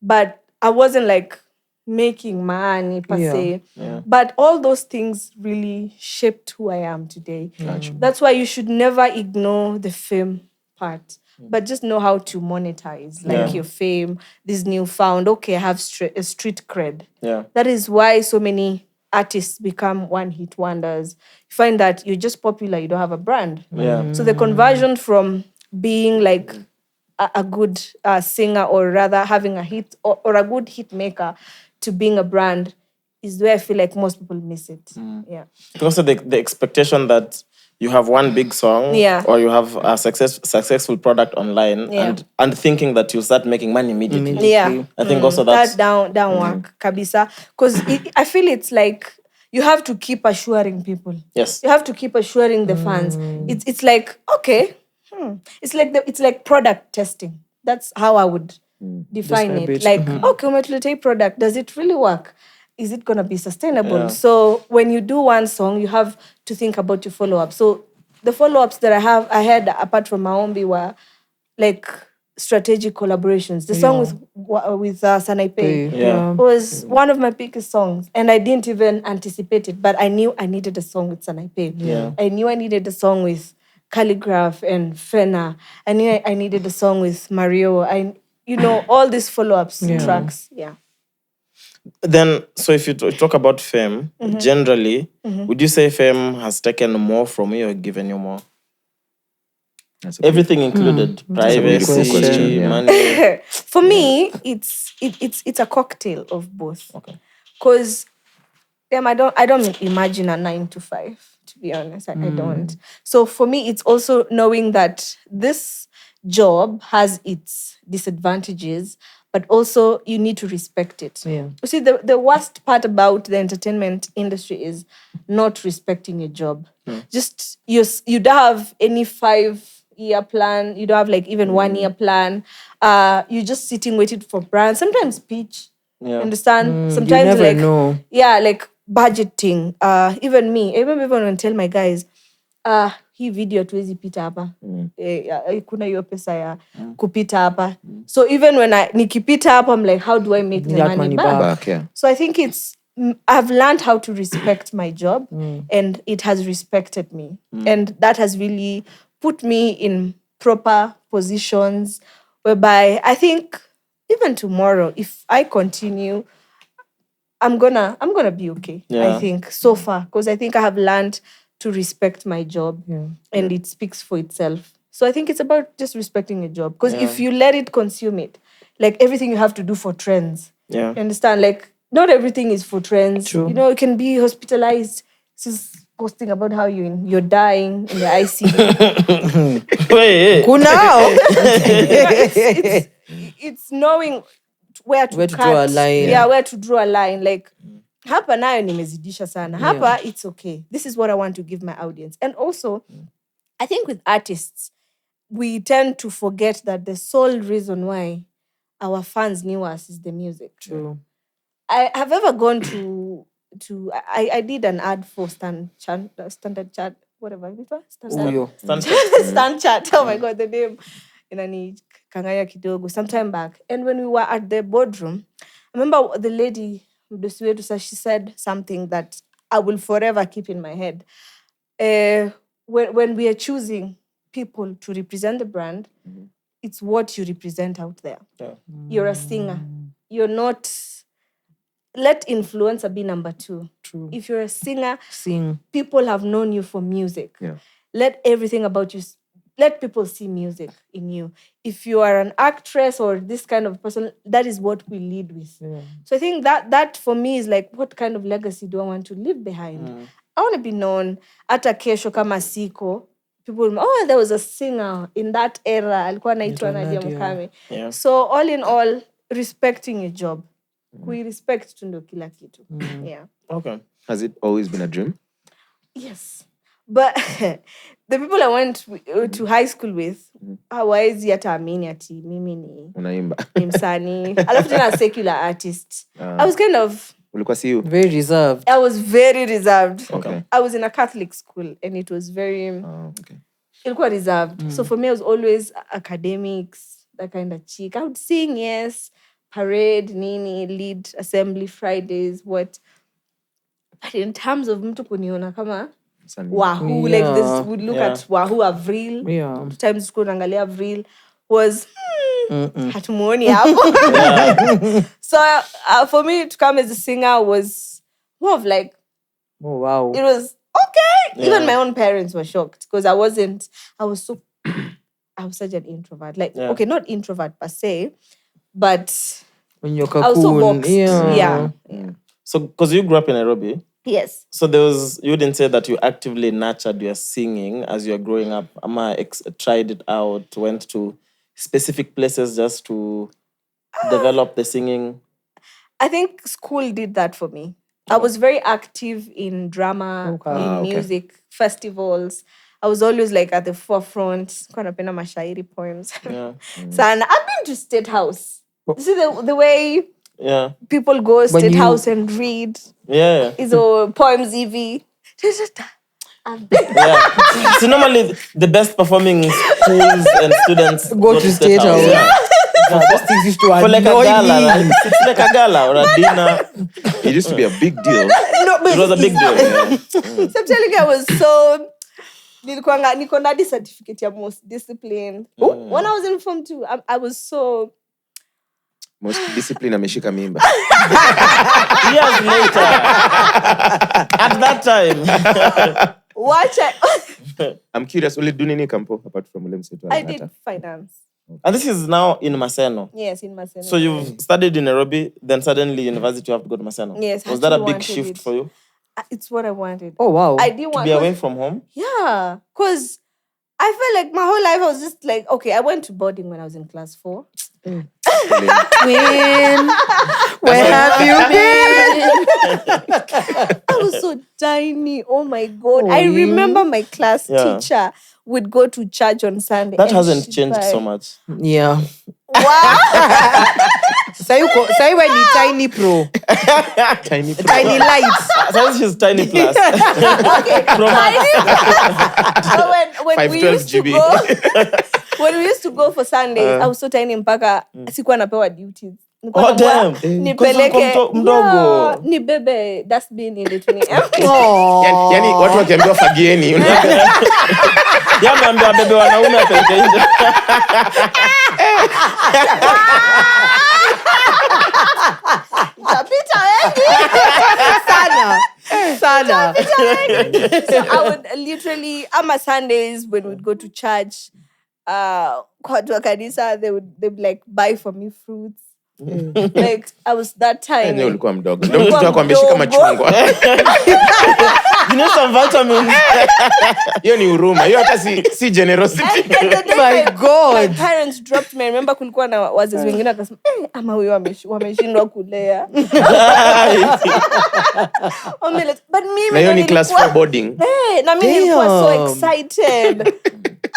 but I wasn't like making money per se. But all those things really shaped who I am today. That's why you should never ignore the fame part, but just know how to monetize your fame, this newfound, okay, I have a street cred. That is why so many artists become one-hit wonders. You find that you're just popular, you don't have a brand. So the conversion from being like a good singer, or rather having a hit or a good hit maker, to being a brand is where I feel like most people miss it. Also the expectation that you have one big song or you have a successful product online and thinking that you'll start making money immediately. I think also that's... That down work, kabisa. Because I feel it's like you have to keep assuring people. Yes. You have to keep assuring the fans. It's like, okay, it's like product testing. That's how I would define it. Like, okay, umetuletea product, does it really work? Is it going to be sustainable? So when you do one song, you have to think about your follow-up. So the follow-ups that I had apart from Maombi were like strategic collaborations. The song with Sanaipe was one of my biggest songs, and I didn't even anticipate it, but I knew I needed a song with Sanaipe. I knew I needed a song with Calligraph and Fena. I knew I needed a song with Mario. All these follow-ups tracks. Then, so if you talk about fame, generally, would you say fame has taken more from you or given you more? Everything included, privacy, money. For me, it's a cocktail of both. Okay. Because I don't imagine a 9 to 5. To be honest, I don't. So for me, it's also knowing that this job has its disadvantages, but also you need to respect it. You see, the worst part about the entertainment industry is not respecting your job. Just you don't have any 5-year plan. You don't have like even 1-year plan. You're just sitting waiting for brands. Sometimes pitch. Understand? Sometimes you never know. Like budgeting. Even me. I remember even when I tell my guys, hii video hatuwezi pita hapa. Kuna hiyo pesa ya kupita hapa. So even when nikipita hapa, I'm like, how do I make the money back? So I think I've learned how to respect my job, and it has respected me. And that has really put me in proper positions whereby I think even tomorrow, if I continue, I'm gonna be okay. I think so far, because I think I have learned to respect my job, and it speaks for itself. So I think it's about just respecting your job, because if you let it consume it, like everything you have to do for trends. You understand? Like not everything is for trends. True. You can be hospitalized. Just posting about how you're dying in the ICU. It's knowing where to draw a line. Where to draw a line. Like, hapa nayo nimezidisha sana. Hapa, it's okay. This is what I want to give my audience. And also, I think with artists, we tend to forget that the sole reason why our fans knew us is the music. True. I have ever gone to I did an ad for Standard Chartered whatever. Stand chat. Oh my God, the name. Inani kangaya kidogo sometime back. And when we were at the boardroom, I remember the lady, she said something that I will forever keep in my head. When we are choosing people to represent the brand, it's what you represent out there. Yeah. You're a singer. You're not... Let influencer be number 2. True. If you're a singer, sing. People have known you for music. Yeah. Let everything about you... Let people see music in you. If you are an actress or this kind of person, that is what we lead with. Yeah. So I think that for me is like, what kind of legacy do I want to leave behind? I want to be known. Ata kesho kama siko, people, there was a singer in that era. Alikuwa anaitwa NADIA MUKAMI. Yeah. So all in all, respecting your job. We respect tu ndo kila kitu. Yeah. Okay. Has it always been a dream? Yes. But the people I went to high school with, hawaezi hata amini ati mimi ni Unaimba. msanii. Alafu tena secular artist. I was kind of... Ulikuwa see you? Very reserved. I was very reserved. Okay. I was in a Catholic school and it was very... Okay. Ilikuwa reserved. So for me, it was always academics, that kind of chick. I would sing, yes. Parade, nini, lead, assembly, Fridays, what. But in terms of mtu kuniona kama Wahoo, like this, would look at Wahoo Avril. Yeah. Times school nangalia Avril was hatumuoni hapo. So for me to come as a singer was more of like, oh wow, it was okay. Yeah. Even my own parents were shocked because I was such an introvert. Like, okay, not introvert per se, but when you're I was so boxed. Yeah. So, because you grew up in Nairobi. Yes. So you didn't say that you actively nurtured your singing as you were growing up. Ama tried it out, went to specific places just to develop the singing? I think school did that for me. I was very active in drama, in music, festivals. I was always like at the forefront. Kwa napenda mashairi poems. Yeah. So I've been to State House. You see the way people go State House and read. Yeah. Is poems EV. So normally the best performing schools and students go to State House. Yeah. For like a gala, right? It's like a gala or a dinner. It used to be a big deal. No, but it was a big deal. Yeah. So I'm telling you, I was so... Niko na certificate ya most disciplined. When I was in Form 2, I was so... Most disciplined ameshika mimba. Years later. At that time. Watch it. I'm curious, will you do nini kampo apart from ule msetu? I did finance. And this is now in Maseno. Yes, in Maseno. So you've studied in Nairobi, then suddenly university you have to go to Maseno. Yes. Was that a big shift for you? It's what I wanted. Oh, wow. I didn't want to be away from home? Yeah. Because I felt like my whole life I was just like, okay, I went to boarding when I was in class 4. Queen, where have you been? I was so tiny. Oh my God. I remember my class teacher would go to church on Sunday. That hasn't changed so much. Yeah. Wow. Say when you tiny pro. Tiny lights. So she's tiny plus. Okay, tiny. So when we used to go, when we used to go for Sundays, I was so tiny mpaka sikuwa napewa duties. Oh damn. Nipeleke mdogo. Ni bebe dustbin ile tuni. Yani watu wakiambiwa fagieni. Yameambia bebe wanaume apeleke nje. Tapita wengi. Sana. So I would literally, on my Sundays when we'd go to church, kwa watu wa kanisa, they'd be like, buy for me fruits. Like I was that tiny. Ulikuwa mdogo. Ndio mtu wako ameshika machungwa. You know some vitamins. Hiyo ni huruma. Hiyo hata si generosity. My God. My parents dropped me. I remember kulikuwa na wazazi wengine wakasema, ama huyo wameshindwa kulea. But mimi na hiyo ni class 4 boarding. Na mimi nilikuwa so excited.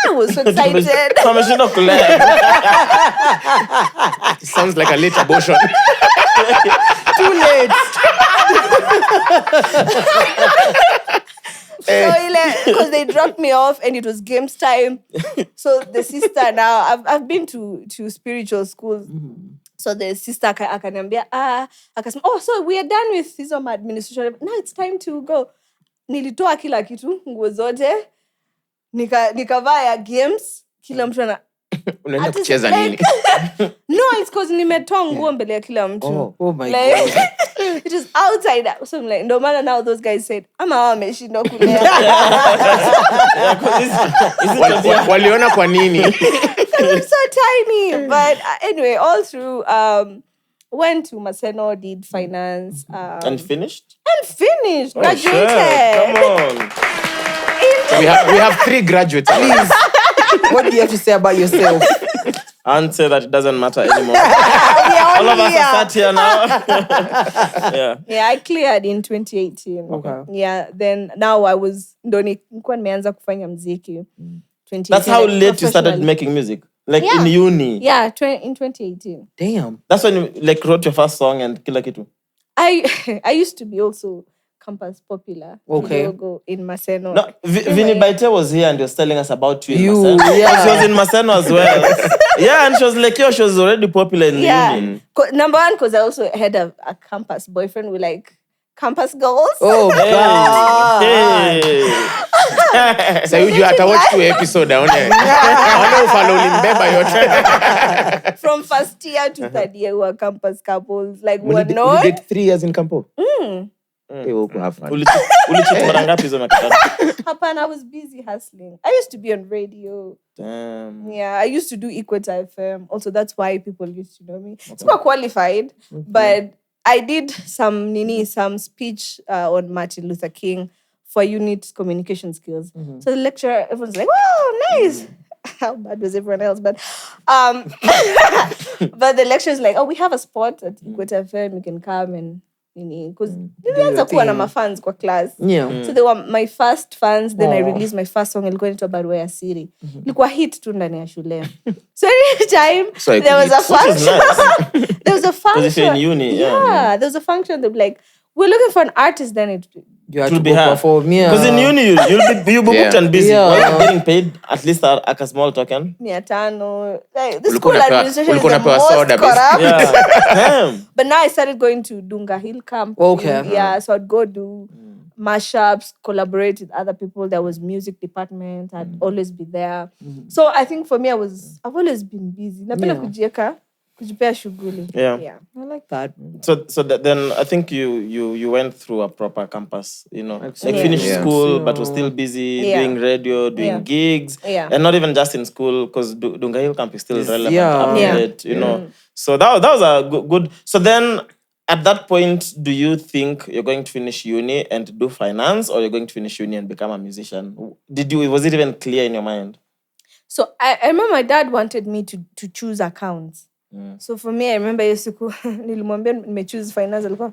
I was so excited. Wameshindwa kulea. It sounds like a late abortion. Too late. So because they dropped me off and it was games time. So the sister now, I've been to spiritual schools. So the sister akaniambia, akasema, oh, so we are done with hizo administration. Now it's time to go. Nilitoa kila kitu, nguo zote. Nikavaa ya games. Kila mtu ana... Unaenda kucheza nini? No, it's because nimetoa nguo mbele ya kila mtu. Oh my God. It is outside. So I'm like, no matter now those guys said, ama wameshindwa kulea. Waliona kwa nini? They were so tiny. But anyway, all through, went to Maseno, did finance. And finished? Graduated. Sure. Come on. We have 3 graduates. Please. What do you have to say about yourself? And say that it doesn't matter anymore. All of us are sat here now. Yeah, I cleared in 2018. Okay. Yeah, then now I was nilikuwa nimeanza kufanya muziki. 2018. That's how late you started making music? Like in uni? Yeah, in 2018. Damn. That's when you like wrote your first song and kila kitu? I used to be also campus popular. Okay. In Maseno. No, Vinny Baite was here and was telling us about you in Maseno. Yeah. She was in Maseno as well. Yeah, and she was like, she was already popular in uni. Number one, because I also had a campus boyfriend with like campus girls. Oh, God. Hey. So you have to watch 2 episodes. I follow Limbeba yote. From first year to third year, we were campus couples. Like, we were You known. did 3 years in Campo? Have fun. Ulichukua mara ngapi hizo makatano? Hapana, I was busy hustling. I used to be on radio. Damn. Yeah, I used to do Equator FM. Also, that's why people used to know me. It's not qualified, but I did some speech on Martin Luther King for unit communication skills. So the lecturer, everyone's like, "Wow, nice." How bad was everyone else? But but the lecturer's like, "Oh, we have a spot at Equator FM. You can come and." Because nilianza kuwa na mafans kwa class. So they were my first fans. Then I released my first song. Ilikuwa inaitwa Bwoy Asiri. Ilikuwa hit tu ndani ya shule. So every time there was a function. There was a function. Because if you're in uni, there was a function. They'd be like, we're looking for an artist. Then you have to be perform. Because in uni, you'll be booked and busy. You're getting paid at least a small token. 500. Like, the school administration is the most corrupt. Yeah. But now I started going to Dunga Hill Camp. Okay. Yeah, so I'd go do mashups, collaborate with other people. There was music department. I'd always be there. So I think for me, I've always been busy. Napenda kujieka. Yeah, I like that. So then I think you went through a proper campus, like finished school, but was still busy doing radio, doing gigs, and not even just in school, because Dunga Hill Camp is still relevant, update, So that was a good. So then at that point, do you think you're going to finish uni and do finance, or you're going to finish uni and become a musician? Was it even clear in your mind? So I remember my dad wanted me to choose accounts. So for me, I remember nilimwambia nimechoose finance alikuwa.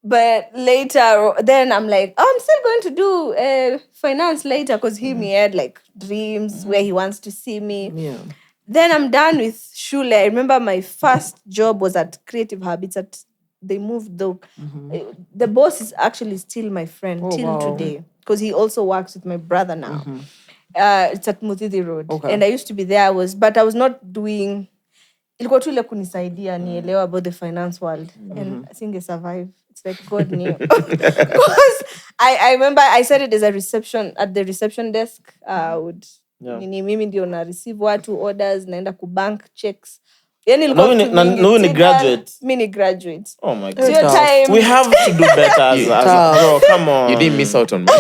But later, then I'm like, I'm still going to do finance later because he had like dreams where he wants to see me. Yeah. Then I'm done with Shule. I remember my first job was at Creative Hub. They moved though. The boss is actually still my friend till today because he also works with my brother now. It's at Muthithi Road. Okay. And I used to be there. But I was not doing... Ilikuwa tu ile kunisaidia nielewa about the finance world. And I think I survived. It's like God knew. Because I remember I said it as at the reception desk. Mimi ndio na receive watu orders, naenda kubank checks. No, ni graduate. Mini graduate. Oh my God. So we have to do better as bro. Come on. You didn't miss out on me.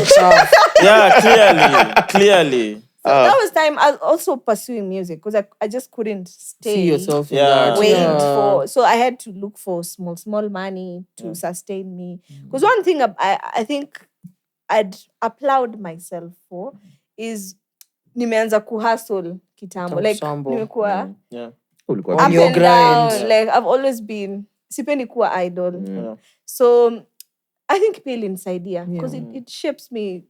Yeah, clearly. So that was time I was also pursuing music because I just couldn't stay. See yourself in that. Wait for. So I had to look for small money to sustain me. Because one thing I think I'd applaud myself for is nimeanza kuhustle kitambo. Like nimekuwa on your grind. Like I've always been sipendi kuwa idol. So I think pia ilinisaidia because it shapes me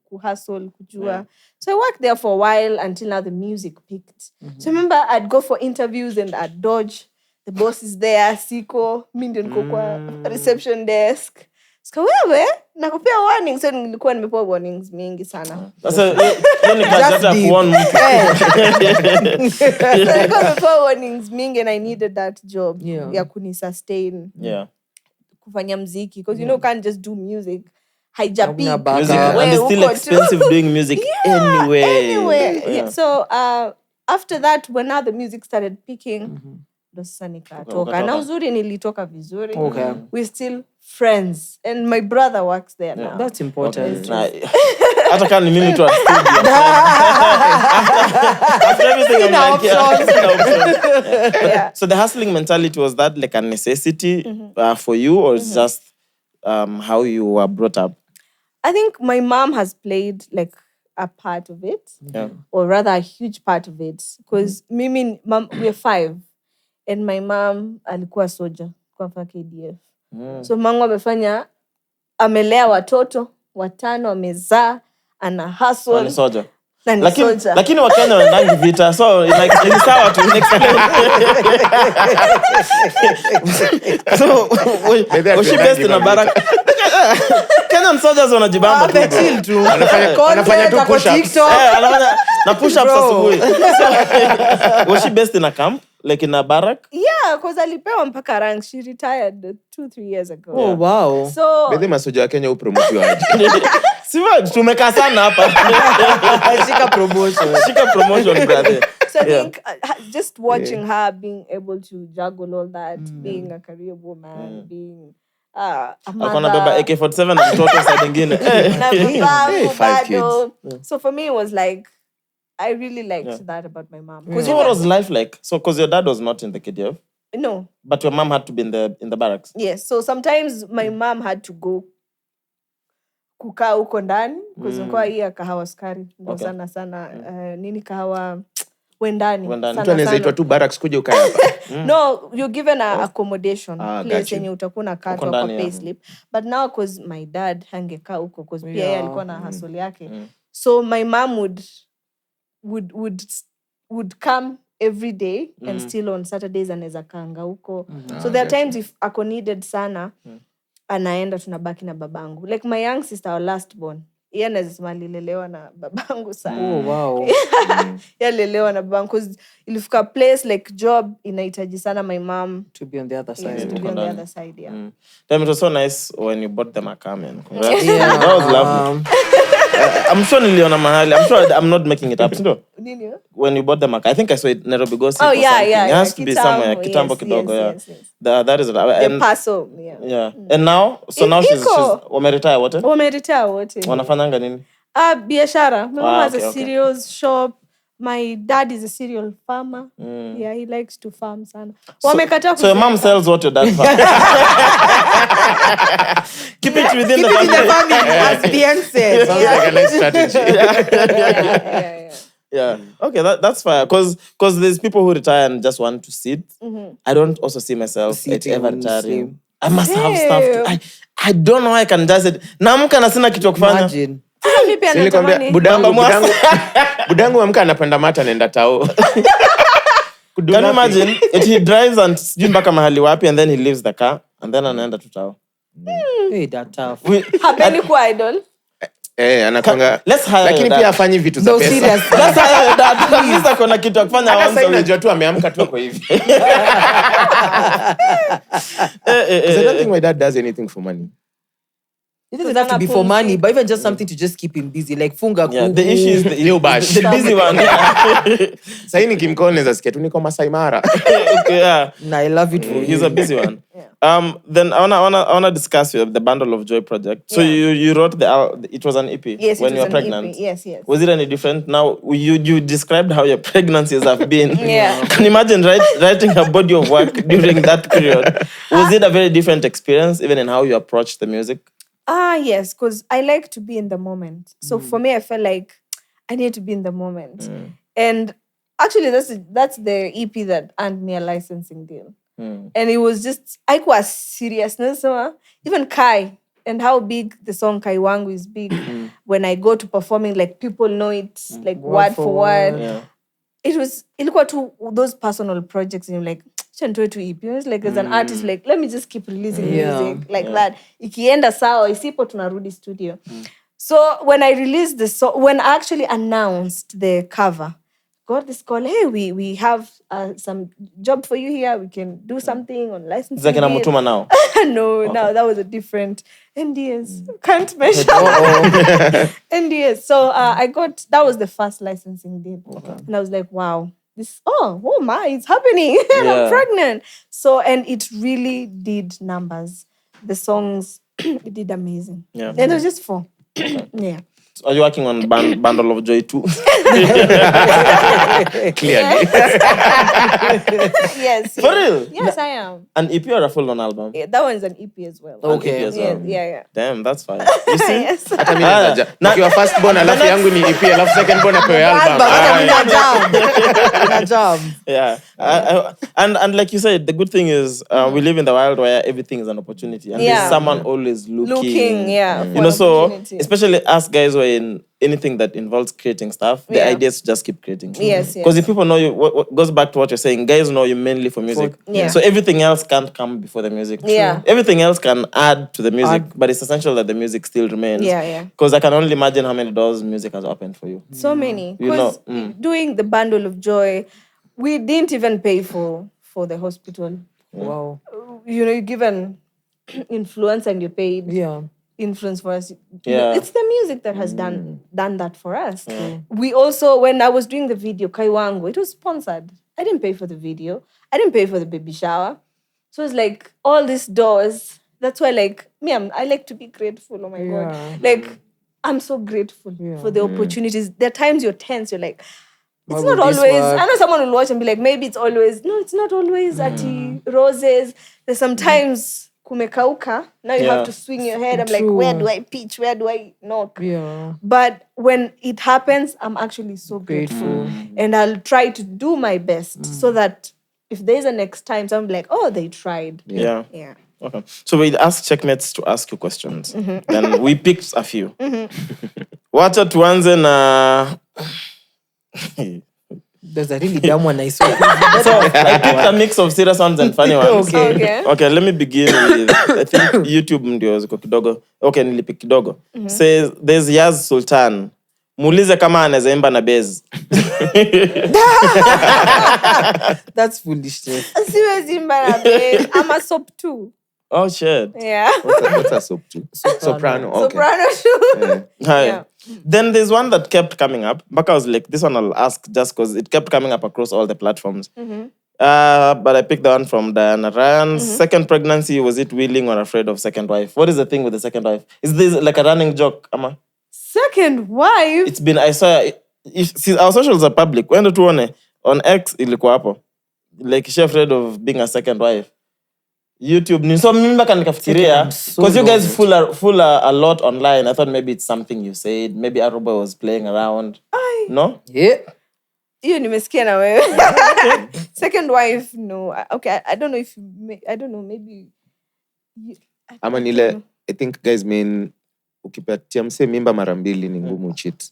kuhustle, kujua. So I worked there for a while until now the music picked. So I remember I'd go for interviews and I'd dodge. The boss is there, Siko, mi ndio niko kwa reception desk. wewe nakupea warnings. So nilikuwa nimepewa warnings mingi sana. Sasa ni kazi ya kuona mtu. Nilikuwa nimepewa warnings mingi and I needed that job ya kunisustain. Kufanya muziki because you can't just do music. Hijabi. Music and it's still expensive doing music anyway. So after that when now the music started picking ndo sasa nikatoka. Na uzuri nilitoka vizuri. We're still friends and my brother works there now. That's important. Hata kama ni mimi tu studio. After everything I'm like, So the hustling mentality, was that like a necessity for you, or it's just how you were brought up? I think my mom has played like a part of it, or rather a huge part of it, because mimi we're 5 and my mom alikuwa soja kwa KDF. So mangu amelea watoto 5, amezaa, ana hustle. Ni soja. Lakini Wakenya wanaangi vita, so like ni sawa tu explain. So was she based in a barrack? Kenyan soldiers wanajibamba tu. Anafanya tu push-ups. Na push-ups asubuhi. Was she based in a camp? Like in a barrack? Yeah, because alipewa mpaka rank. She retired 2-3 years ago. Oh, wow. So Bede masoja wa Kenya upromotiwa aje. Siwa tumekaa sana hapa. Shika promotion brother. So I think just watching her being able to juggle all that, being a career woman, being a mother. Akona baba AK47 na mtoto saa nyingine. Na 5 kids. So for me it was like I really liked that about my mom. So what was life like? So because your dad was not in the KDF? No. But your mom had to be in the barracks? Yes. So sometimes my mom had to go kukaa huko ndani because nilikuwa hii kahawa skari ndo sana nini kahawa wendani sana. Mtu anaitwa tu barracks kuja ukae hapa. No, you're given a accommodation place yenye utakuwa na katwa kwa payslip. But now because my dad hangekaa huko because pia yeye alikuwa na hustle yake. So my mom would come every day and still on Saturdays anaweza kaanga huko. So there are times if ako needed sana anaenda tunabaki na babangu. Like my young sister, our last born, yeye anasema alilelewa na babangu sana. Oh wow. Yeye alilelewa na babangu because ilifika place like job inahitaji sana my mom to be on the other side. To be on the other side, yeah. It was so nice when you bought the Mukami. Congrats. That was lovely. I'm sure niliona mahali. I'm sure I'm not making it up. Nini? When you bought the Mukami, I think I saw it Nairobi Gossip. Oh yeah. It has to be somewhere. Kitambo kidogo, yes. That is the Paso, yeah. And now, so now she's wameretire wote? Wameretire wote. Wanafanyanga nini? Biashara. My mom has a cereals shop. My dad is a cereal farmer. Yeah, he likes to farm sana. So your mom sells what your dad farms. Keep it within the family. As Bien said. Sounds like a nice strategy. Yeah. Okay, that's fine. Because there's people who retire and just want to sit. I don't also see myself ever retiring. I must have stuff to... I don't know how I can just it. Naamka na sina kitu kufanya. Imagine. Nilikwambia budangu amka anapenda mata nenda tao. Can you imagine? He drives and sijui mpaka mahali wapi and then he leaves the car and then anaenda tu tao. Hey, that tough. Habeni kwa idol. Anakonga. Let's hire lakini pia afanyi vitu za pesa. Serious. Let's hire that. Please kuna kitu ya kufanya once. Sasa unajua tu ameamka tu kwa hivi. I don't think my dad does anything for money. It doesn't have to be for money, but even just something to just keep him busy. Like funga kuku. Yeah, the issue is the busy one. Sasa nikimcall naweza sikia tu niko Masai Mara. Okay, yeah. Nah, I love it for He's a busy one. Then I wanna discuss the Bundle of Joy project. So you wrote it was an EP when you were pregnant. EP. Yes. Was it any different? Now you described how your pregnancies have been. Yeah. Can you imagine writing a body of work during that period? Was it a very different experience even in how you approached the music? Yes, because I like to be in the moment. So for me, I felt like I need to be in the moment. And actually, that's the EP that earned me a licensing deal. And it was just, I was seriousness. Even Kai, and how big the song Kai Wangu is big. When I go to performing, like people know it, like word for word. Yeah. It was ilikuwa to those personal projects, and you're like, chantoe to EP. I was like, as an artist, like, let me just keep releasing music like that. Ikienda sawa, isipo tunarudi studio. So when I released the song, when I actually announced the cover, got this call, hey, we have some job for you here. We can do something on licensing. It's like in Mutuma now. No, that was a different NDS. Can't mention NDS. So that was the first licensing deal. Okay. And I was like, wow, oh my, it's happening. I'm pregnant. So, and it really did numbers. The songs, it did amazing. Yeah. And it was just 4. Yeah. So are you working on Bundle of Joy too? Clearly. Yes. For real? Yes, I am. An EP or a full-on album? Yeah, that one's an EP as well. Okay. EP as well. Yeah. Damn, that's fine. You see? Yes. Hata mimi nikiwa first born alafu yangu ni EP alafu second born apewe album. Yeah. And like you said, the good thing is we live in the world where everything is an opportunity and there's someone always looking. You know, so especially us guys who are in anything that involves creating stuff, the idea is to just keep creating. Yes. Because if people know you, what goes back to what you're saying, guys know you mainly for music. So everything else can't come before the music. Yeah. Everything else can add to the music, but it's essential that the music still remains. Yeah. Because I can only imagine how many doors music has opened for you. So many. Because doing the Bundle of Joy, we didn't even pay for the hospital. Wow. You know, you're given influence and you paid. Yeah. Influence for us. It's the music that has done that for us. We also, when I was doing the video, Kaiwango, it was sponsored. I didn't pay for the video. I didn't pay for the baby shower. So it's like all these doors. That's why, like, I like to be grateful. Oh my God. Like, I'm so grateful for the opportunities. There are times you're tense. You're like, it's not always. I know someone will watch and be like, maybe it's always. No, it's not always roses. There's sometimes kumekauka. Now you have to swing your head. I'm like, where do I pitch? Where do I knock? Yeah. But when it happens, I'm actually so grateful. And I'll try to do my best so that if there's a next time, so I'm like, oh, they tried. Yeah. Okay. So we asked checkmates to ask you questions. Then we picked a few. Wacha tuanze na... There's a really dumb one I saw. So I picked a mix of serious ones and funny ones. Okay, let me begin with, I think YouTube ndio ziko kidogo. Okay, nilipick kidogo. Says, there's Yaz Sultan. Muulize kama anaweza imba na bass. That's foolishness. Siwezi imba na bass. I'm a sop too. Oh shit. Yeah. What's a sop too? Soprano. Okay. Soprano too. Hi. Then there's one that kept coming up. But I was like, this one I'll ask just because it kept coming up across all the platforms. But I picked the one from Diana Ryan's second pregnancy. Was it willing or afraid of second wife? What is the thing with the second wife? Is this like a running joke, Ama? Second wife? It's been, I saw, see, our socials are public. When the one on X, ilikuwa hapo. Like, she afraid of being a second wife. YouTube ni so mimi mpaka nikafikiria because you guys fool a lot online. I thought maybe it's something you said, maybe Aruba was playing around. No? Yeah. Hiyo nimesikia na wewe. Second wife, no. Okay, I don't know if I don't know, maybe ama nile, I think guys mean ukipatia mse mimba mara mbili ni ngumu cheat.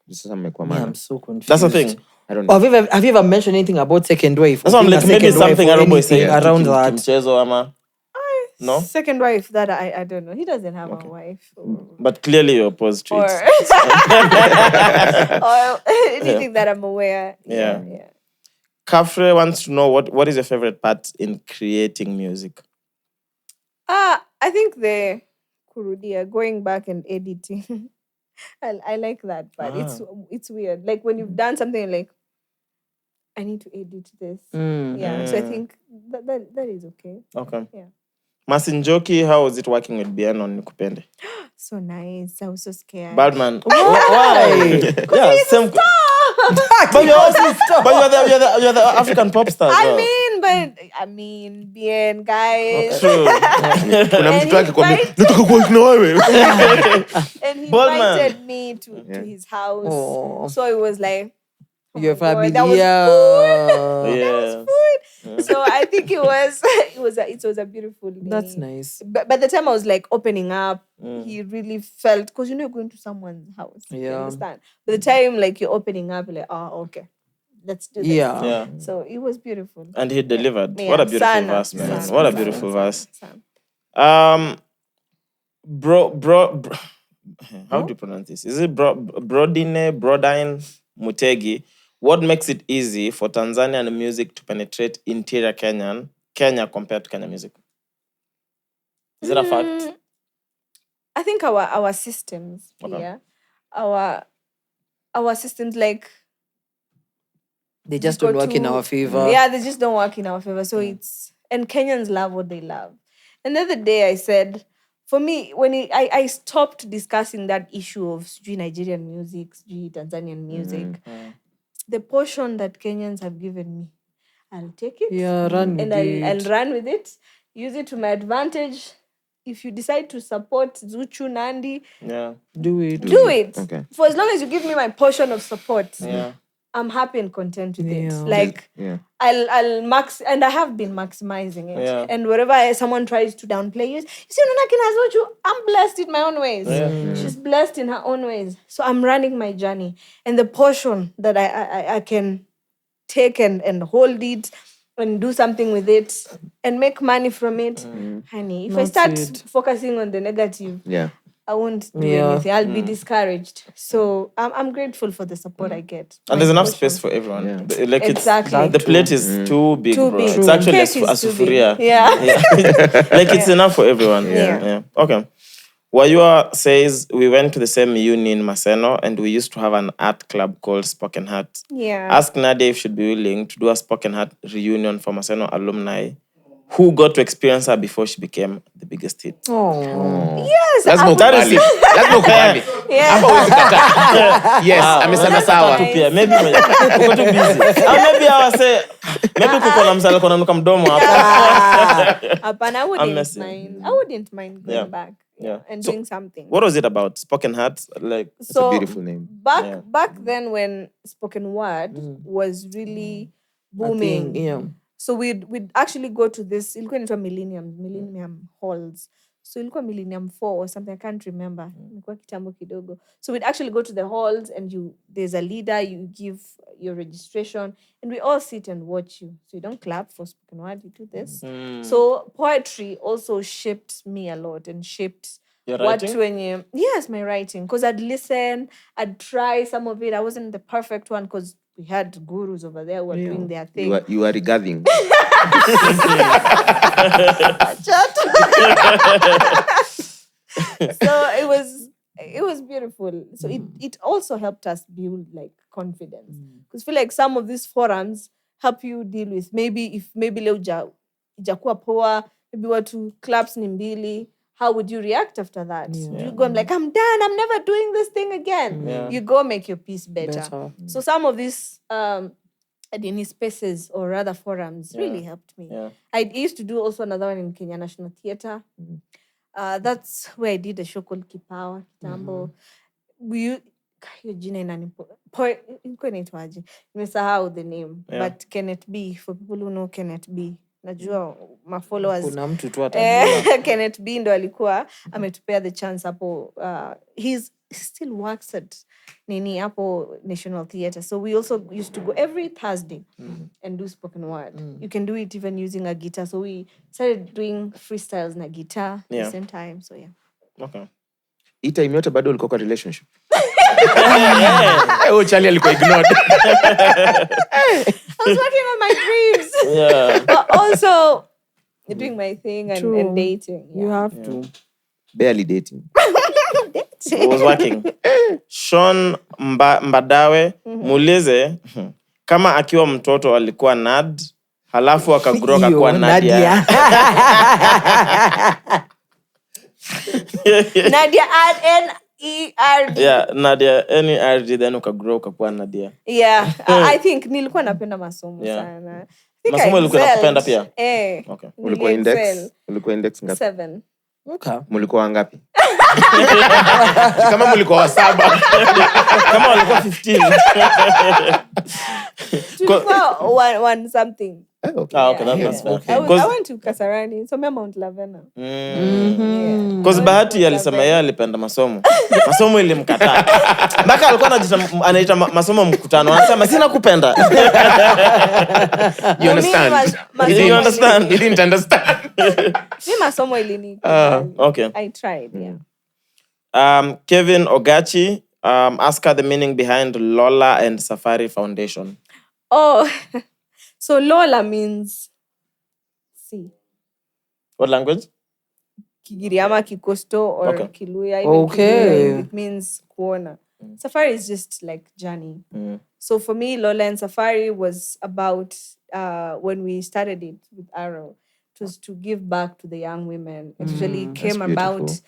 Sasa mmekuwa maana. I'm so confused. That's the thing. I don't know. Have you ever mentioned anything about second wife? That's what I'm like, maybe something Aruba is saying around that. Mchezo ama. No? Second wife, that I don't know. He doesn't have a wife. But clearly you're opposed to it. Or anything that I'm aware. Yeah. Kafre wants to know what is your favorite part in creating music? I think the kurudia, going back and editing. I like that part. It's weird. Like when you've done something like, I need to edit this. Yeah. So I think that is okay. Okay. Yeah. Masinjoki, how was it working with Bien on Nikupende? So nice. I was so scared. Badman. Why? Yeah, same. But you're the African pop star. I mean, Bien, guys. True. Kuna mtu wake kwa nataka kuwa na wewe. And he invited me to his house. Oh. So it was like, your family. That was food. Yeah. That was food. So I think it was a beautiful day. That's nice. But by the time I was like opening up, he really felt, because you're going to someone's house. You understand? By the time like you're opening up, you're like, oh, okay. let's do this. Yeah. So it was beautiful. And he delivered. What a beautiful verse, man. What a beautiful verse. Bro, how do you pronounce this? Is it Brodine Mutegi? What makes it easy for Tanzanian music to penetrate interior Kenya compared to Kenya music? Is it a fact? I think our systems here, our systems, like, they just don't work in our favor. Yeah, they just don't work in our favor. So and Kenyans love what they love. And the other day I said, for me, when I stopped discussing that issue of Nigerian music, Tanzanian music, the portion that Kenyans have given me, I'll take it. Yeah, I'll run with it, use it to my advantage. If you decide to support Zuchu, Nandi, do it. Do it. Okay. For as long as you give me my portion of support, Yeah. I'm happy and content with it. Yeah. Like, I'll max, and I have been maximizing it. Yeah. And wherever someone tries to downplay you see, Nonaki has Zuchu, I'm blessed in my own ways. She's blessed in her own ways. So I'm running my journey. And the portion that I can take and hold it and do something with it and make money from it, honey, if I start focusing on the negative, I won't do anything. I'll be discouraged. So I'm grateful for the support I get. And there's enough space for everyone. Yeah. Like Exactly. the plate is too big, Too bro. big. It's actually Cake a is too sufuria. big. Yeah. Like it's enough for everyone. Yeah. Okay. Wayua says, we went to the same uni in Maseno and we used to have an art club called Spoken Heart. Yeah. Ask Nadia if she'd be willing to do a Spoken Heart reunion for Maseno alumni who got to experience her before she became the biggest hit. Yes. Lazima ukubali. Lazima ukubali. Hapo huwezi kataa. Yes, amesema sawa. Maybe uko too busy. Maybe I was say maybe kuko na msala kona nuka mdomo hapa. I wouldn't mind going back. Yeah. And doing something. What was it about? Spoken Heart? Like, it's a beautiful name. Back then when spoken word was really booming. So we'd actually go to this, ilikuwa inaitwa Millennium Halls. So ilikuwa Millennium 4 or something, I can't remember. Ilikuwa kitambo kidogo. So we'd actually go to the halls and there's a leader, you give your registration and we all sit and watch you. So you don't clap for spoken word, you do this. So poetry also shaped me a lot and shaped your writing? Yes, my writing. Because I'd listen, I'd try some of it. I wasn't the perfect one because we had gurus over there who were doing their thing. You are regarding. So it was beautiful. So it also helped us build like confidence. Because I feel like some of these forums help you deal with maybe leo ijakuwa poa, maybe watu claps ni mbili. How would you react after that? You go, I'm like, I'm done. I'm never doing this thing again. Yeah. You go make your piece better. So some of these spaces or rather forums really helped me. Yeah. I used to do also another one in Kenya National Theatre. That's where I did a show called Kipawa, Kitambo. Hiyo jina inaitwaje? Nimesahau the name. But Kenneth B, for people who know Kenneth B. Najua my followers. Kuna mtu tu atajua. Kenneth B ndo alikuwa ametupea the chance hapo. He still works at hapo National Theatre. So we also used to go every Thursday and do spoken word. You can do it even using a guitar. So we started doing freestyles na guitar at the same time. So Okay. Hii time yote bado ulikuwa kwa relationship. Charlie alikuwa ignored. I was working on my dreams. Yeah. But also doing my thing and dating. Yeah. You have to. Barely dating. I was working. Sean Mbadawe, muulize kama akiwa mtoto alikuwa Nad, halafu akagrow akakuwa Nadia. Nadia N-E-R-D. Yeah, Nadia N-E-R-D, then ukagrow ukakuwa Nadia. Yeah, I think nilikuwa napenda masomo sana. Masomo ulikuwa unapenda pia? Okay. Ulikuwa index ngapi? 7. Okay. Mulikuwa wangapi? Kama mulikuwa wa 7. Kama walikuwa 15. Tulikuwa one something. Okay, that's fair. I went to Kasarani, so Mount Lavena. Because Bahati alisema yeye alipenda masomo. Masomo ilimkataa. Mpaka alikuwa anaita masomo mkutano. Anasema sina kupenda. You understand? You understand? You didn't understand. Mimi masomo ilini. Okay. I tried, yeah. Kevin Ogachi, ask her the meaning behind Lola and Tafari Foundation. Oh, so Lola means see. What language? Kigiriama, Kikosto, or Kiluya. Okay. It means kuona. Tafari is just like journey. So for me, Lola and Tafari was about when we started it with Arrow. It was to give back to the young women. It usually came about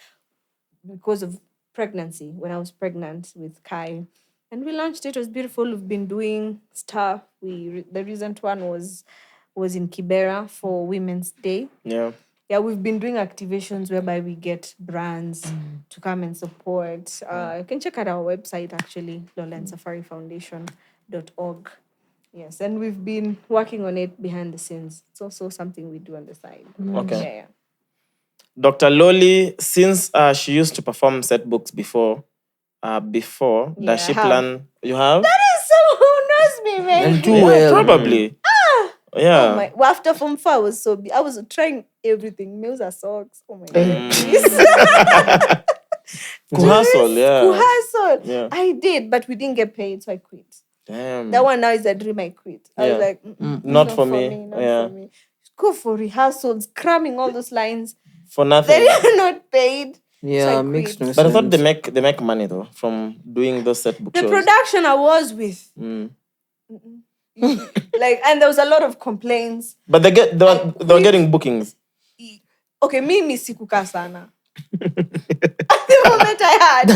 because of pregnancy, when I was pregnant with Kai. And we launched it. It was beautiful. We've been doing stuff. The recent one was in Kibera for Women's Day. Yeah. Yeah, we've been doing activations whereby we get brands to come and support. You can check out our website, actually, lolandsafarifoundation.org. Yes, and we've been working on it behind the scenes. It's also something we do on the side. Okay. Yeah. Dr. Loli, since she used to perform set books before, does she plan? You have? That is someone who knows me, man. And too well. Probably. Yeah. Well, after Form 4, I was trying everything. Meals are socks. Oh my God. Kuhasol, yeah. Kuhasol. Yeah. I did, but we didn't get paid, so I quit. Damn. That one now is a dream I quit. I was like, not for me. Not for me. Go for rehearsals, cramming all those lines. For nothing. They're not paid. Yeah, so makes no sense. But I thought they make money though from doing those set book the shows. Production I was with. And there was a lot of complaints. But they were getting bookings. Okay, mimi sikukaa sana. The moment I had,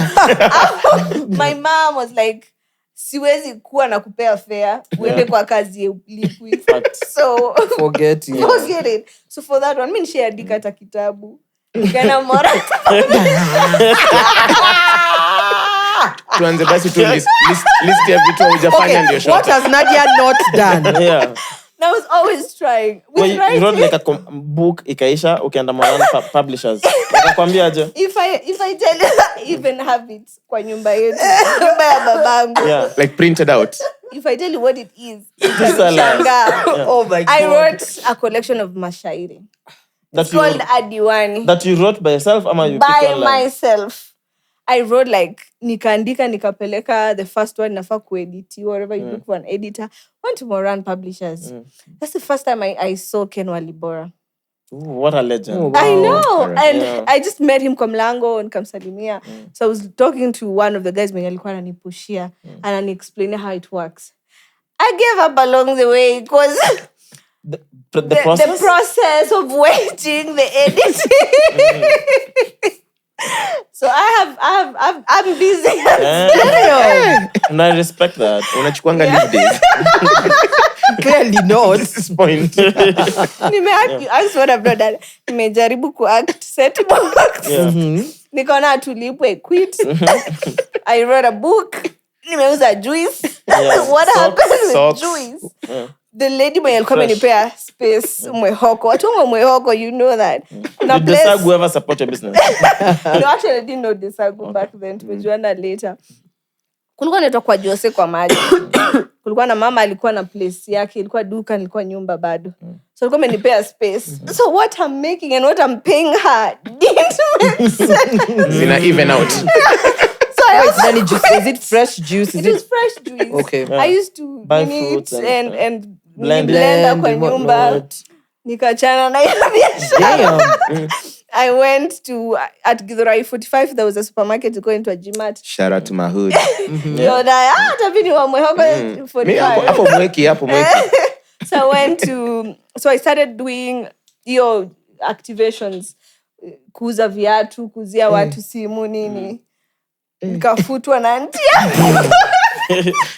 my mom was like, siwezi kuwa na kupea fare, uende kwa kazi ulipwi. So forget it. So for that one, mimi nishaandika hata kitabu. Kana mora. Tuanze basi tu list ya vitu hujafanya ndio short. What has Nadia not done? Yeah. I was always trying. You wrote like a book ikaisha ukienda Moran publishers. Akakwambia aje? If I tell you I even have it kwa nyumba yetu. Nyumba ya babangu. Yeah. Like printed out. If I tell you what it is, Yeah. Oh my God. I wrote a collection of mashairi. It's called Adiwani. That you wrote by yourself ama you by picked online? myself. I wrote nikaandika nikapeleka the first one nafaa kuedit whatever you look for an editor. Went to Moran Publishers. That's the first time I saw Ken Walibora. Ooh, what a legend. Oh, wow. I know. Right. And I just met him kwa mlango nikamsalimia. So I was talking to one of the guys mwenye alikuwa ananipushia and ananiexplain how it works. I gave up along the way because The process? The process of waiting, the editing. So I'm busy. And I respect that. Unachukuanga leave days. Clearly not. This is point. That's what I've not done. Nimejaribu kuact set books. Nikaona tulipwe quit. I wrote a book. Nimeuza juice. What happened with juice? The lady mwenye alikuwa amenipea space mwehoko. Watu wa mwehoko, you know that. Did Desagu ever support your business? No, actually I didn't know Desagu back then. Tumejuana later. Kulikuwa naitwa kwa Jose kwa maji. Kulikuwa na mama alikuwa na place yake, ilikuwa duka, ilikuwa nyumba bado. So alikuwa amenipea space. So what I'm making and what I'm paying her didn't make sense. Zina even out. Then is it fresh juice? It is fresh juice. Okay. I used to buy fruits fruits and blender kwa nyumba. Nikachana na hiyo biashara. I went to at Githurai 45. There was a supermarket to go into a Gmat. Shout out to my hood. Tabini wa mwehoko 45. Hapo mweki. So I started doing activations, kuuza viatu, kuzia watu simu nini. Nikafutwa na auntie.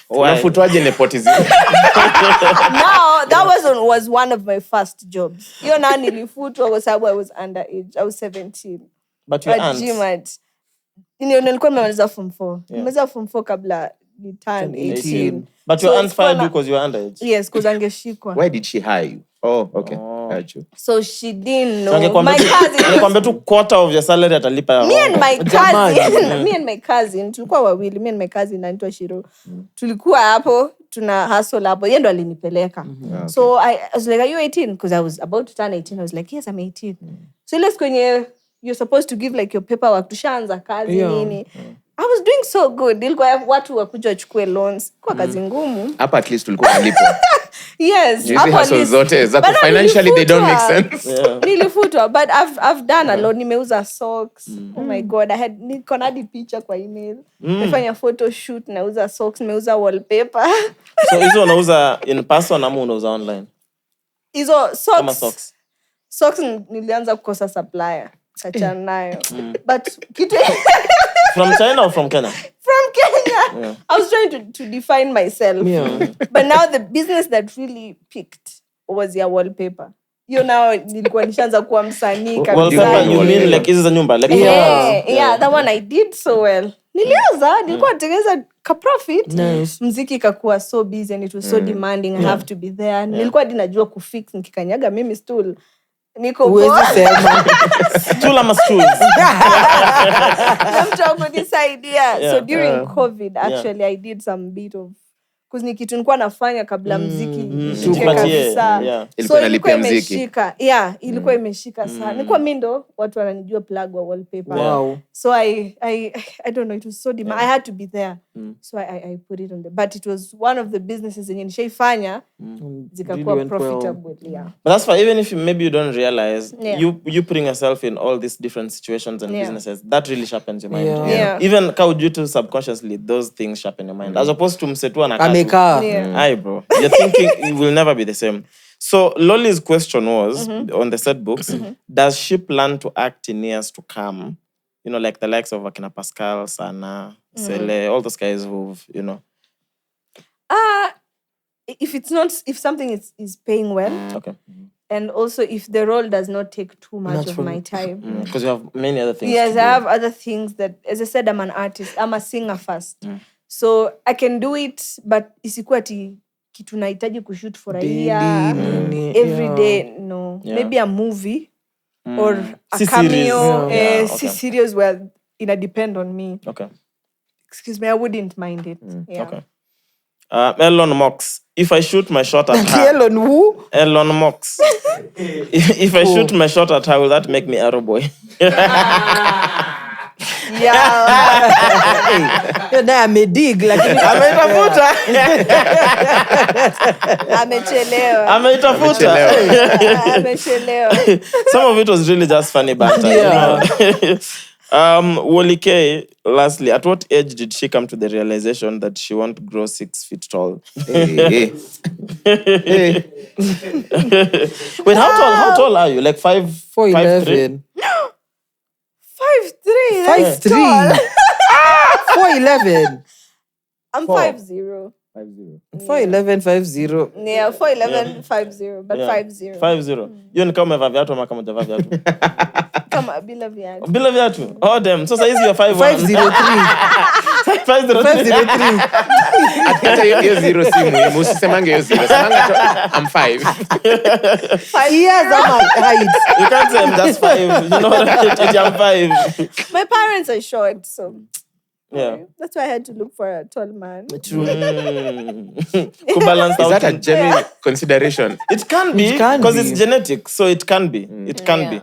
Unafutwaje nepotism? No, that was one of my first jobs. Hiyo na nilifutwa kwa sababu I was underage. I was 17. But your aunt? Nilikuwa nimemaliza form 4. Nimemaliza form 4 kabla ni turn 18. But your aunt fired you because you were underage? Yes, because angeshikwa. Why did she hire you? Oh, okay. Got you. So she didn't know. So my cousin. Anakuambia tu quarter of your salary atalipa. Me and my cousin. Me and my cousin. Tulikuwa wawili. Me and my cousin anaitwa Shiro. Tulikuwa hapo. Tuna hustle hapo. Yeye ndo alinipeleka. Okay. So I was like, are you 18? Because I was about to turn 18. I was like, yes, I'm 18. So let's kwenye you're supposed to give like your paperwork. Tushaanza kazi nini. I was doing so good. Nilikuwa watu wakuja wachukue loans. Kwa kazi ngumu. Hapa at least tulikuwa nalipo. Yes. Hustle zote zako financially they don't make sense. Nilifutwa, but I've done a lot. Nimeuza socks. Oh my god, niko na hadi picha kwa email. Nimefanya photo shoot, nauza socks, nimeuza wallpaper. So hizo unauza in person ama unauza online? Hizo socks. Kama socks. Socks nilianza kukosa supplier. Kachana nayo. But kitu From China or from Kenya? From Kenya. Yeah. I was trying to define myself. Yeah. But now the business that really picked was your wallpaper. You know, nilikuwa nishaanza kuwa msanii kabisa. Wallpaper, you mean like hizi za nyumba? Like yeah, that one I did so well. Nilianza, nilikuwa natengeneza ka profit. Nice. Muziki ikakuwa so busy and it was so demanding. I have to be there. Nilikuwa dinajua kufix nikikanyaga mimi stool. Niko Uwezi sema. Stool ama stools? I'm talking this idea. So during COVID, actually, I did some bit of because ni kitu nilikuwa nafanya kabla muziki kabisa. So ilikuwa imeshika. Yeah, ilikuwa imeshika sana. Nilikuwa mimi ndo watu wananijua plug wa wallpaper. Wow. So I don't know, it was so demand. I had to be there. So I put it on the, but it was one of the businesses zenye nishaifanya zikakuwa really profitable. Well. Yeah. But that's why even if maybe you don't realize, you putting yourself in all these different situations and businesses, that really sharpens your mind. Yeah. Even due to subconsciously, those things sharpen your mind. As opposed to msetua na aye, bro. You're thinking it will never be the same. So Loli's question was, on the said books, does she plan to act in years to come? You know, like the likes of Akina Pascal, Sana, Sele, all those guys who've, you know. If something is paying well. Okay. And also if the role does not take too much of my time. Because you have many other things. Yes, I have other things that, as I said, I'm an artist. I'm a singer first. So I can do it, but isikuwa kitu nahitaji kushoot for a year. Every day, no. Yeah. Maybe a movie or a cameo. Series where it depend on me. Okay. Excuse me, I wouldn't mind it. Okay. Elon Musk. If I shoot my shot at her... Elon who? Elon Musk. If I shoot my shot at her, will that make me arrow boy? Na amedig lakini ameitafuta. Amechelewa. Some of it was really just funny banter. Yeah. You know? Wally K, lastly, at what age did she come to the realization that she won't grow 6 feet tall? Hey. Wait, how tall are you? Like 5'11"? 5'3". 5'3". 4'11". I'm 5'0". 4'11", 5'0". Yeah, 4'11", 5'0", but 5'0". 5'0". Hiyo ni kama umevaa viatu ama kama hujavaa viatu? Kama bila viatu. Bila viatu? Oh damn. So size you 5'1". 5'03". 5'03". Hata hiyo zero si muhimu. Usisemange hiyo zero. Semanga I'm 5. 5 years of height. You can't say I'm just 5. You know what? I'm 5. My parents are short, so yeah. That's why I had to look for a tall man. True. To balance out. Is that a genuine consideration? It can be, because it's genetic, so it can be. It can be.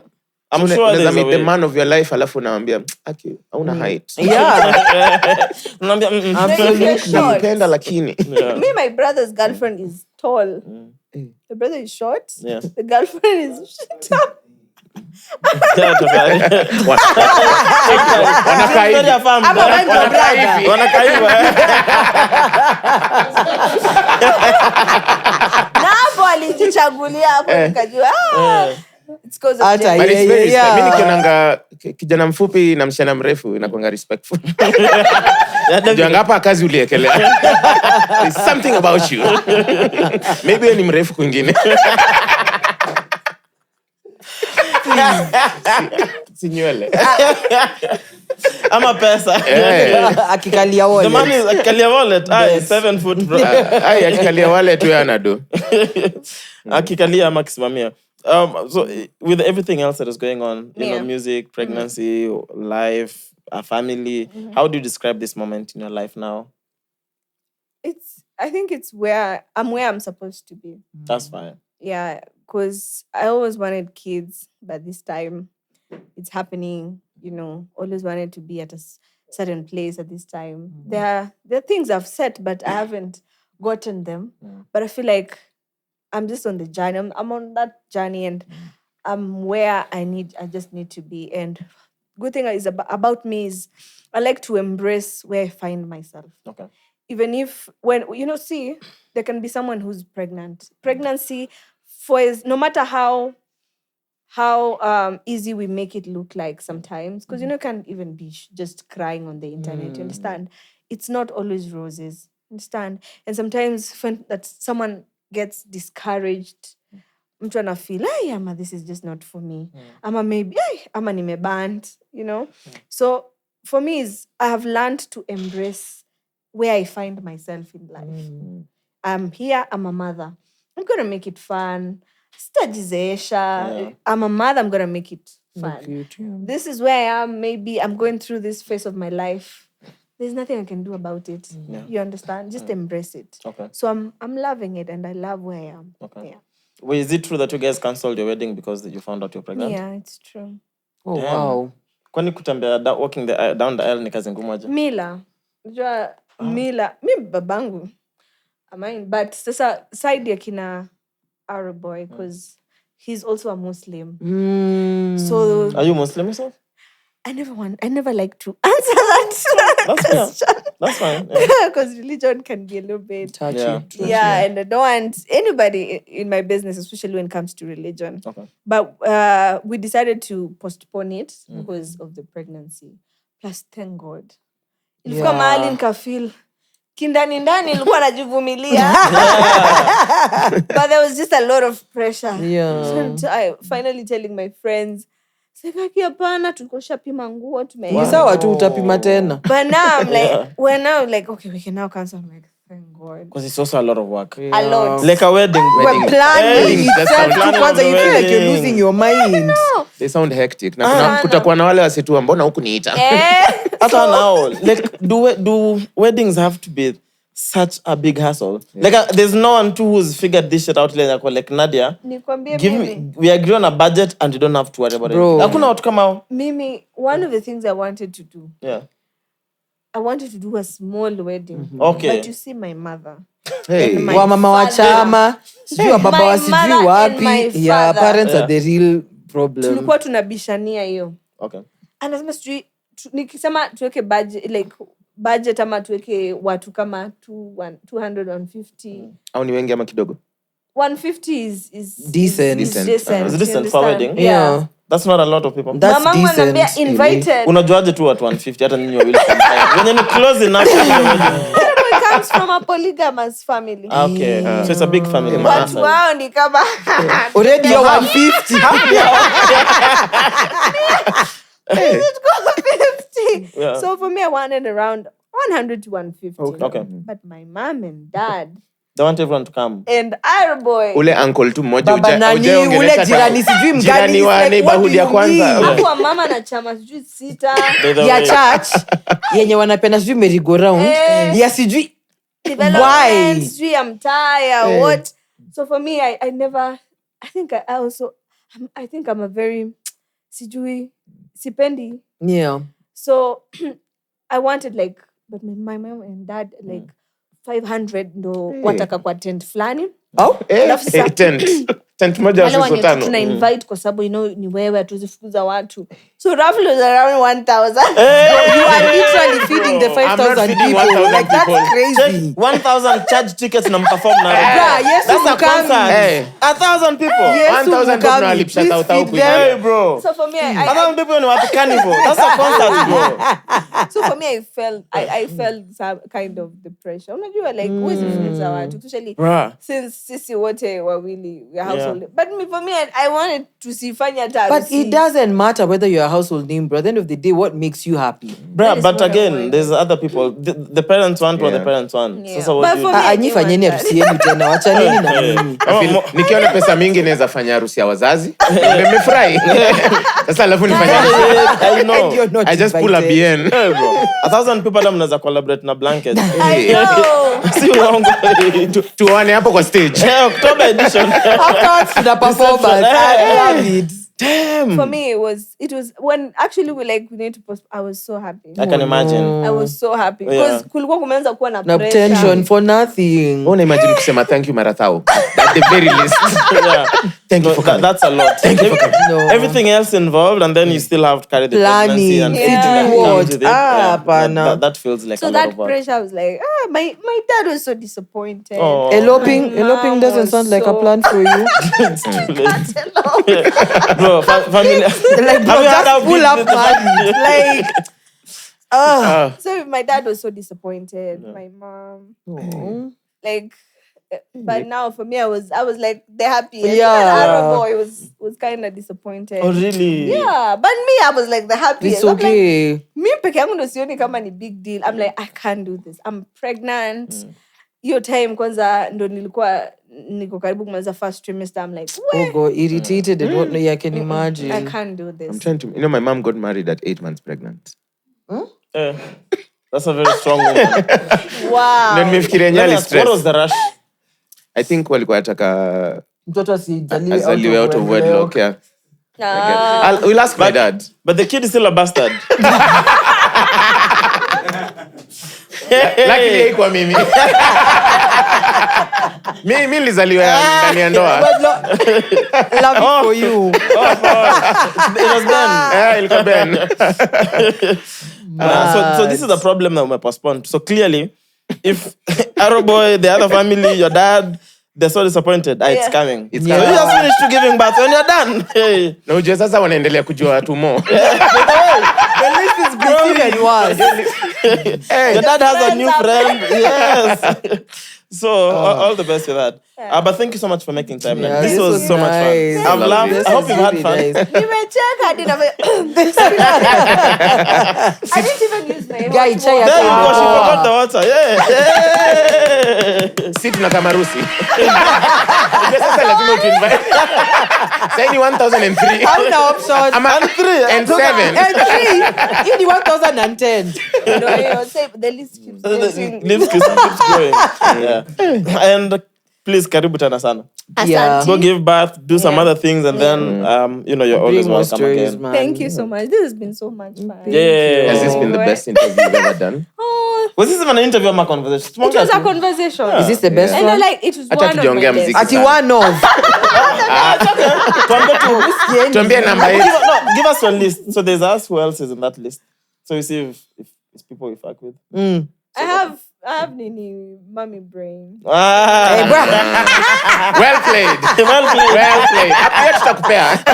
I'm sure there's a way. The man of your life, alafu naambia, aki, hauna height. Yeah. Nakupenda lakini. Me, my brother's girlfriend is tall. The brother is short. Yeah. The girlfriend is tall. alijichagulia hapo nikajua it's cause of but it's very mimi nikionanga kijana mfupi na msichana mrefu inakuanga respectful. Janga hapa kazi uliekelea. There's something about you. Maybe ni mrefu kwingine. Si nywele. Ama pesa. Akikalia wallet. The man is akikalia wallet. Aye, 7 foot bro. Aye, akikalia wallet we anado. Akikalia ama kisimamia. So with everything else that is going on, you know, music, pregnancy, life, a family, how do you describe this moment in your life now? I think it's where I'm supposed to be. That's fine. Yeah, because I always wanted kids, but this time it's happening, you know, always wanted to be at a certain place at this time. There are things I've set, but I haven't gotten them. But I feel like I'm just on the journey. I'm on that journey, and I'm where I just need to be. And good thing is about me is I like to embrace where I find myself. Okay. Even if when there can be someone who's pregnant. Pregnancy no matter how easy we make it look like sometimes, because you can't even be just crying on the internet. You understand? It's not always roses. Understand? And sometimes when that someone gets discouraged, mtu anafeel, ama this is just not for me. Ama maybe, ama nimebanned, you know? So for me I have learned to embrace where I find myself in life. I'm here, I'm a mother. I'm going to make it fun. I'm a mother, I'm going to make it fun. This is where I am. Maybe I'm going through this phase of my life. There's nothing I can do about it. You understand? Just embrace it. Okay. So I'm loving it, and I love where I am. Okay. Yeah. Well, is it true that you guys cancelled your wedding because you found out you're pregnant? Yeah, it's true. Oh, wow. Kwani kutembea walking down the aisle ni kazi ngumu aje? Mila. Mila. Mi babangu. But sasa side ya kina Bwoy, because he's also a Muslim. So are you Muslim yourself? I never like to answer that question. That's fine. Because religion can be a little bit touchy. Yeah, and I don't want anybody in my business, especially when it comes to religion. Okay. But we decided to postpone it because of the pregnancy. Plus, thank God. Ilifika mahali nikafeel kindani ndani ilikuwa najivumilia. But there was just a lot of pressure. Yeah. So I finally telling my friends, Sekaki hapana, tulikuwa pima nguo Ni sawa tu utapima tena. But now I'm like, we're like, okay, we can now cancel. I'm like, thank God. Because it's also a lot of work. A lot. Like a wedding. We're planning itself too kwanza, you feel like you're losing your mind. They sound hectic. Na kutakuwa na wale wasitua mbona hukuniita. Hata now, like do weddings have to be such a big hassle? Like there's no one who's figured this shit out like Nadia. We agree on a budget and you don't have to worry about it. Hakuna watu kama Mimi, one of the things I wanted to do. Yeah. I wanted to do a small wedding. Okay. But you see my mother. Hey. Wa mama wa chama, sijui wa baba wa sijui wapi. Yeah, parents are the real problem. Tulikuwa tunabishania hiyo. Okay. Anasema sijui nikisema tuweke budget ama tuweke watu kama 250. Au ni wengi ama kidogo? 150 is decent. Is decent for wedding? Yeah. That's not a lot of people. That's Mama decent. Invited. Unajuaje tu watu 150 hata ninyi wawili combine. When you close enough It comes from a polygamous family. Okay. So it's a big family. Watu wao ni kama already you're 150. It's called 50. Yeah. So for me, I wanted around 100 to 150. Okay. But my mom and dad They want everyone to come. and Bwoy. Ule uncle tu mmoja Baba nani, ule jirani sijui mgani. Jirani wa neighborhood ya kwanza. Hapo mama na chama sijui 6 ya church yenye wanapenda sijui merry go round ya sijui development sijui ya mtaa what. So for me, I never, I think I'm a very sijui sipendi. Yeah. So I wanted but my mom and dad 500 ndo wataka kwa tent fulani. Tent moja wale watu 5. Tuna invite kwa sababu ni wewe hatuzifukuza watu. So roughly was around 1,000. You are literally feeding the 5,000 people. Like that's crazy. 1,000 charge tickets na mperform na. Yes, that's a concert. 1,000 people. Yes, 1,000 people na lipsha tauta. Hey bro. So for me, 1,000 people ni watu carnival. That's a concert bro. So for me, I felt some kind of the pressure. Unajua huwezi funza watu. Especially since sisi wote wawili we are household. But for me, I wanted to see Fanya Taru. But it doesn't matter whether you're a household name, bro. At the end of the day, what makes you happy? Bruh, but again, there's other people. The parents want what the parents want. Yeah. So what do you do? Anyifanyeni harusi yenu tena, wachaneni na mimi. Nikiona pesa mingi naweza fanya harusi ya wazazi. Nimefurahi. Sasa alafu nifanye I know. I just pull a BN. Hey, bro. 1,000 people mnaweza collaborate na blanket. I know. Si uongo. Tuone hapo kwa stage. October edition. Afterwards to the performance. I love it. Damn. For me, it was when actually we need to post. I was so happy. I can imagine. I was so happy because kulikuwa kumeanza kuwa na No pressure. tension for nothing. Una imagine kusema thank you Marathao. At the very least. Yeah. Thank you for coming. That's a lot. Thank you for coming. No. Everything else involved, and then you still have to carry the pregnancy and Planning. everything that Yeah. comes with it. Pana. That feels like So a lot that of work. pressure, I was like, my dad was so disappointed. Oh. Eloping My mom doesn't was sound like a so- plan for you. It's too late. Bro, family. Like, bro, Have you had just how pull big up, this- man. Like, So my dad was so disappointed. My mom, but now for me, I was like the happiest. Yeah. Arab boy was kind of disappointed. Oh, really? Yeah, but me, I was like the happiest. it's I'm like, okay. me peke yangu ndo sioni kama ni big deal. I'm like, I can't do this. I'm pregnant. Hiyo time kwanza ndo niko karibu kumaliza first trimester. I'm like, Oh, God, irritated and whatnot. Yeah, I can imagine. I can't do this. I'm trying to. My mom got married at 8 months pregnant. That's a very strong woman. Wow. Ndio nimefikiria Let me nyali ask, stress. what was the rush? I think walikuwa nataka Mtoto azaliwe out of wedlock. Yeah. Ah. We'll ask my dad. But the kid is still a bastard. Luckily haikuwa mimi. Mimi nilizaliwa ndani ya ndoa. Love it for you. It was Ben. Yeah, ilikuwa Ben. So this is the problem that we postponed. So clearly, if Arrow Boy, the other family, your dad, they're so disappointed. It's coming. It's So you coming. just finished giving birth when you're done. Hey. Na ujue sasa wanaendelea kujua watu more. The list is growing and worse. Your dad has a new friend. Yes. So all the best with that. But thank you so much for making time. Yeah, This was so much nice. fun. I've laughed. This I hope was you've had really fun. nice. Nimecheka hadi na I didn't even use my Guy, chai ya There you go. She kahawa. forgot the water. Yeah. Si tuna kama Rusi. Ujue sasa lazima utuinvite. Sasa ni 1003. Hauna option. Ama And 3. and 7. And 3 in the 1010. The list keeps getting... Lips keeps going. Yeah. And please, karibu tena sana. Yeah. Go give birth, do some other things, and then you're always Bring more welcome stories, again. man. Thank you so much. This has been so much fun. Yeah. Has this been the best interview you've ever done? Oh, Was this even an interview or my conversation? it was a conversation. Is this the best And one? it was Hata one of my tujaongea best. mziki. Ati one of. Tuambie namba Give, 8. no, give us your list. So there's us. Who else is in that list? So we see if it's people we fuck with. I have Nini, mommy brain. Hey, bro. Well played. Well played. Well played. Hapo tutakupea.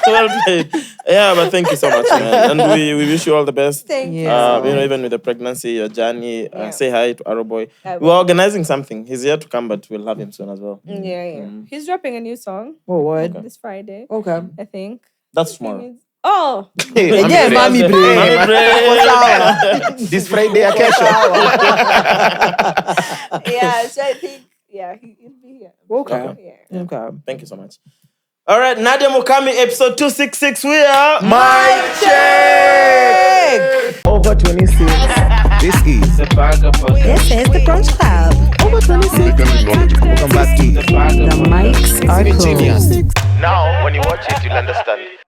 Well played. Yeah, but thank you so much, man. And we wish you all the best. Thank you. Yeah. Even with the pregnancy, your journey. Say hi to Arrow Boy. I will. We're organizing something. He's here to come, but we'll have him soon as well. Yeah. He's dropping a new song Oh, what? this Friday, Okay. I think. That's tomorrow. Oh, Hey, Yeah, mommy brain. Mommy brain. This Friday ya kesho. yeah. So I think, he'll be here. Okay. Yeah. Okay. Thank you so much. All right, Nadia Mukami, episode 266. We are Mic check. Over 26. This is This is the Brunch Club. over 26. Welcome back to The mics are Genius. closed. Now, when you watch it, you'll understand.